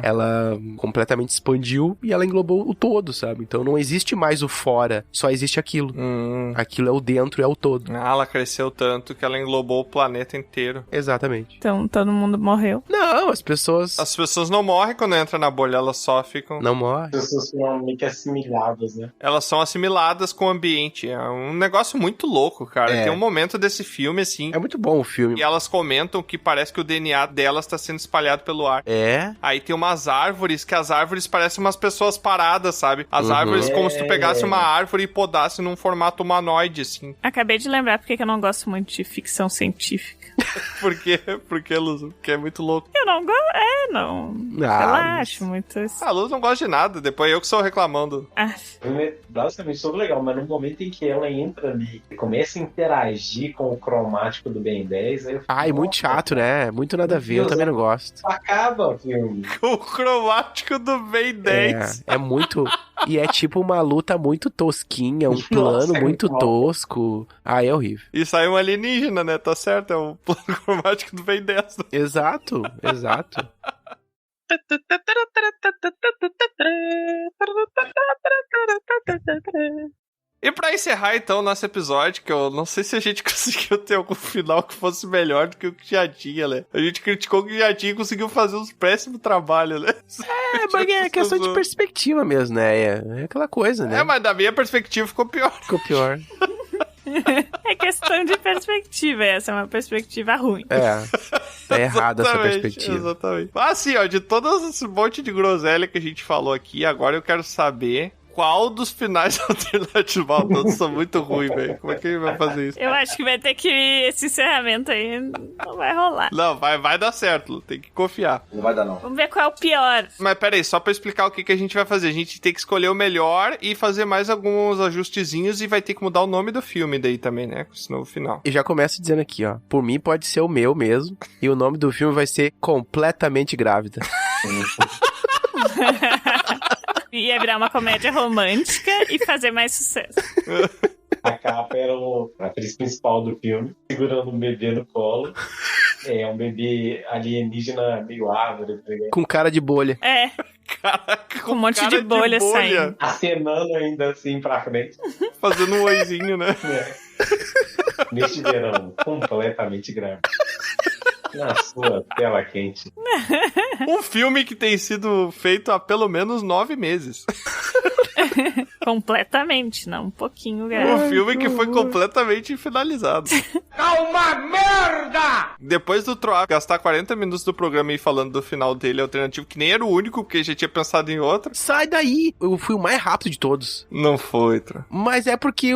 Ela completamente expandiu e ela englobou o todo, sabe? Então não existe mais o fora, só existe aquilo. Aquilo é o dentro, é o todo. Ela cresceu tanto que ela englobou o planeta inteiro. Exatamente. Então todo mundo morreu. Não, as pessoas não morrem quando entram na bolha, elas só ficam... Não morrem. As pessoas são meio que assimiladas, né? Elas são assimiladas com o ambiente. É um negócio muito louco, cara. Tem um momento desse filme, assim... É muito bom o filme. E elas comentam que parece que o DNA delas tá sendo espalhado pelo ar. Aí tem umas árvores, que as árvores parecem umas pessoas paradas, sabe? As árvores como se tu pegasse uma árvore e podasse num formato humanoide, assim. Acabei de lembrar porque eu não gosto muito de ficção científica. Por quê? Porque, Luz? Porque é muito louco. Eu não gosto... não... Relaxo muito isso. A Luz não gosta de nada, depois eu que sou reclamando. Basicamente tudo legal, mas no momento em que ela entra ali e começa a interagir com o cromático do Ben 10, aí eu fico, muito chato, né? Muito nada a ver, eu também não gosto. Acaba o filme. Com o cromático do Ben 10. É muito... E é tipo uma luta muito tosquinha, um plano muito tosco. É horrível. E sai um alienígena, né? Tá certo, é o plano cromático do Ben 10. Exato. E pra encerrar, então, o nosso episódio, que eu não sei se a gente conseguiu ter algum final que fosse melhor do que o que já tinha, né? A gente criticou o que já tinha e conseguiu fazer uns péssimos trabalhos, né? Mas é questão de perspectiva mesmo, né? É aquela coisa, né? Mas da minha perspectiva ficou pior. É questão de perspectiva, essa é uma perspectiva ruim. Tá errada essa perspectiva. Exatamente. Assim, ó, de todo esse monte de groselha que a gente falou aqui, agora eu quero saber qual dos finais alternativos. Todos são muito ruins, velho. Como é que ele vai fazer isso? Eu acho que vai ter que... Esse encerramento aí não vai rolar. Não, vai dar certo. Tem que confiar. Não vai dar, não. Vamos ver qual é o pior. Mas peraí, só pra explicar o que a gente vai fazer. A gente tem que escolher o melhor e fazer mais alguns ajustezinhos e vai ter que mudar o nome do filme daí também, né? Com esse novo final. E já começo dizendo aqui, ó. Por mim pode ser o meu mesmo. E o nome do filme vai ser Completamente Grávida. Ia virar uma comédia romântica e fazer mais sucesso. A capa era a atriz principal do filme, segurando um bebê no colo. É um bebê alienígena meio árvore, tá ligado? Com cara de bolha. É. Caraca, com um monte de bolha saindo. Acenando ainda assim pra frente. Fazendo um oizinho, né? Neste verão, completamente grave. Na sua tela quente. Um filme que tem sido feito há pelo menos 9 meses. Completamente, não um pouquinho grave. Um filme que foi completamente finalizado. É uma merda! Depois do Troá gastar 40 minutos do programa e falando do final dele alternativo, que nem era o único, porque já tinha pensado em outro. Sai daí! Eu fui o mais rápido de todos. Não foi, Troá. Mas é porque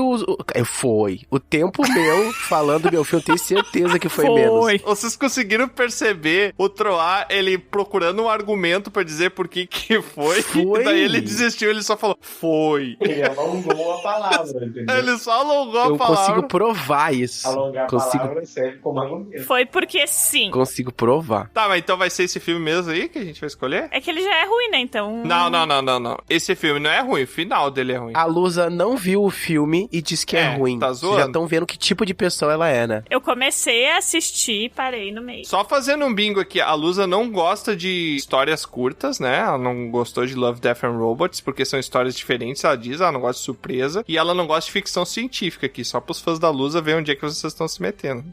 foi. O tempo meu falando meu filme, eu tenho certeza que foi menos. Vocês conseguiram perceber o Troá, ele procurando um argumento pra dizer por que foi. E daí ele desistiu, ele só falou, foi. Ele alongou a palavra, entendeu? Ele só alongou a palavra. Eu consigo provar isso. Alongar a palavra serve como argumento. Foi porque sim. Consigo provar. Tá, mas então vai ser esse filme mesmo aí que a gente vai escolher? É que ele já é ruim, né? Então... Não. Esse filme não é ruim, o final dele é ruim. A Lusa não viu o filme e disse que é ruim. Tá zoando? Vocês já estão vendo que tipo de pessoa ela é, né? Eu comecei a assistir e parei no meio. Só fazendo um bingo aqui, a Lusa não gosta de histórias curtas, né? Ela não gostou de Love, Death and Robots, porque são histórias diferentes, ela diz, ela não gosta de surpresa. E ela não gosta de ficção científica aqui, só pros fãs da Lusa ver onde é que vocês estão se metendo.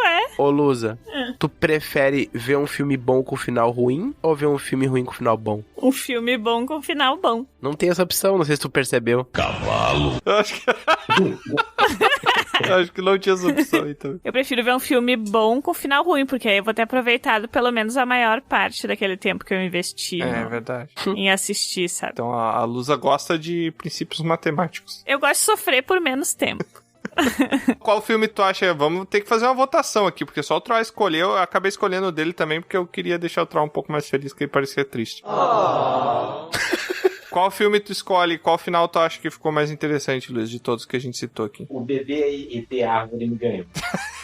Ué? Ô, Lusa, tu prefere ver um filme bom com final ruim ou ver um filme ruim com final bom? Um filme bom com final bom. Não tem essa opção, não sei se tu percebeu. Cavalo. Eu acho que não tinha essa opção, então. Eu prefiro ver um filme bom com final ruim, porque aí eu vou ter aproveitado pelo menos a maior parte daquele tempo que eu investi verdade. em assistir, sabe? Então a Lusa gosta de princípios matemáticos. Eu gosto de sofrer por menos tempo. Qual filme tu acha? Vamos ter que fazer uma votação aqui, porque só o Troy escolheu, eu acabei escolhendo o dele também, porque eu queria deixar o Troy um pouco mais feliz, que ele parecia triste. Qual filme tu escolhe? Qual final tu acha que ficou mais interessante, Luiz, de todos que a gente citou aqui? O bebê ET Árvore me ganhou.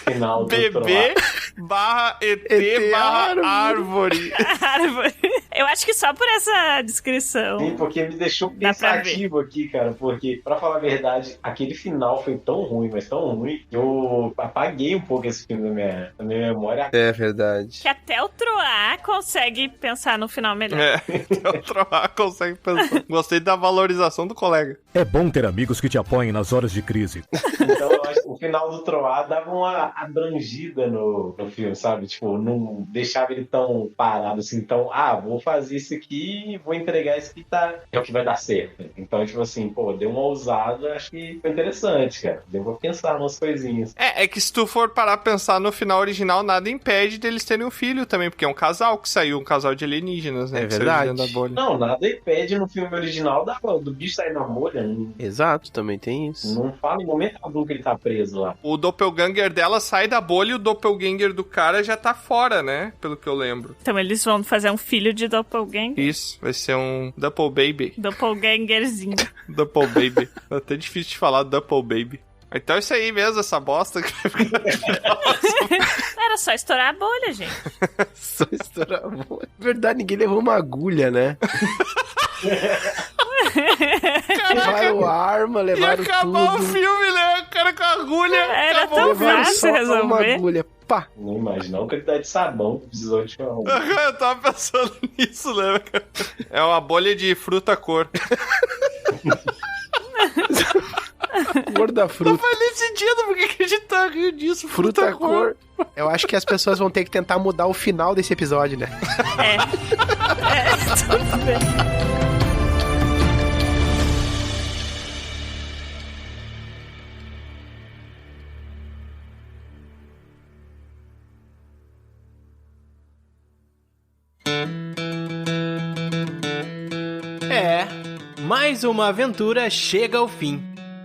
Final do bebê barra ET barra árvore. Árvore. Eu acho que só por essa descrição. Sim, porque me deixou pensativo aqui, cara. Porque, pra falar a verdade, aquele final foi tão ruim, mas tão ruim, que eu apaguei um pouco esse filme da minha memória. É verdade. Que até o Troá consegue pensar no final melhor. Até o Troá consegue pensar. Gostei da valorização do colega. É bom ter amigos que te apoiem nas horas de crise. Então, eu acho que o final do Troá dava uma abrangida no filme, sabe? Tipo, não deixava ele tão parado assim, tão, vou fazer isso aqui e vou entregar isso que é o que vai dar certo. Então, tipo assim, deu uma ousada, acho que foi interessante, cara. Deu pra pensar umas coisinhas. É que se tu for parar pra pensar no final original, nada impede deles terem um filho também, porque é um casal que saiu, um casal de alienígenas, né? É verdade. Da bolha. Não, nada impede no filme original do bicho sair na bolha. Não... Exato, também tem isso. Não fala em momento algum que ele tá preso lá. O doppelganger dela sai da bolha e o doppelganger do cara já tá fora, né? Pelo que eu lembro. Então eles vão fazer um filho de doppelganger? Isso, vai ser um double baby. Doppelgangerzinho. Double baby. É até difícil de falar double baby. Então é isso aí mesmo, essa bosta que vai ficar... Era só estourar a bolha, gente. Só estourar a bolha. Verdade, ninguém levou uma agulha, né? Levaram arma, levaram tudo. Ia acabar o filme, né? O cara com a agulha. Era tão fácil resolver. Uma agulha. Pá. Não imagina a quantidade de sabão que precisou de uma agulha. Eu tava pensando nisso, né? É uma bolha de fruta cor. Cor da fruta. Não faz nem sentido, por que a gente tá rindo disso? Fruta cor. Eu acho que as pessoas vão ter que tentar mudar o final desse episódio, né? Tudo bem. Mais uma aventura chega ao fim.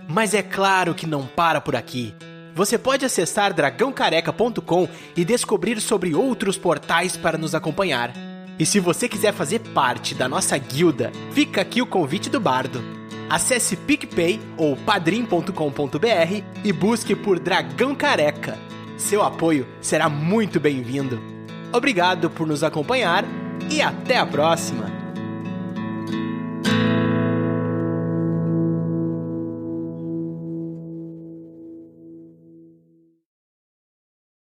Mas é claro que não para por aqui. Você pode acessar dragãocareca.com e descobrir sobre outros portais para nos acompanhar. E se você quiser fazer parte da nossa guilda, fica aqui o convite do bardo. Acesse PicPay ou padrim.com.br e busque por Dragão Careca. Seu apoio será muito bem-vindo. Obrigado por nos acompanhar e até a próxima!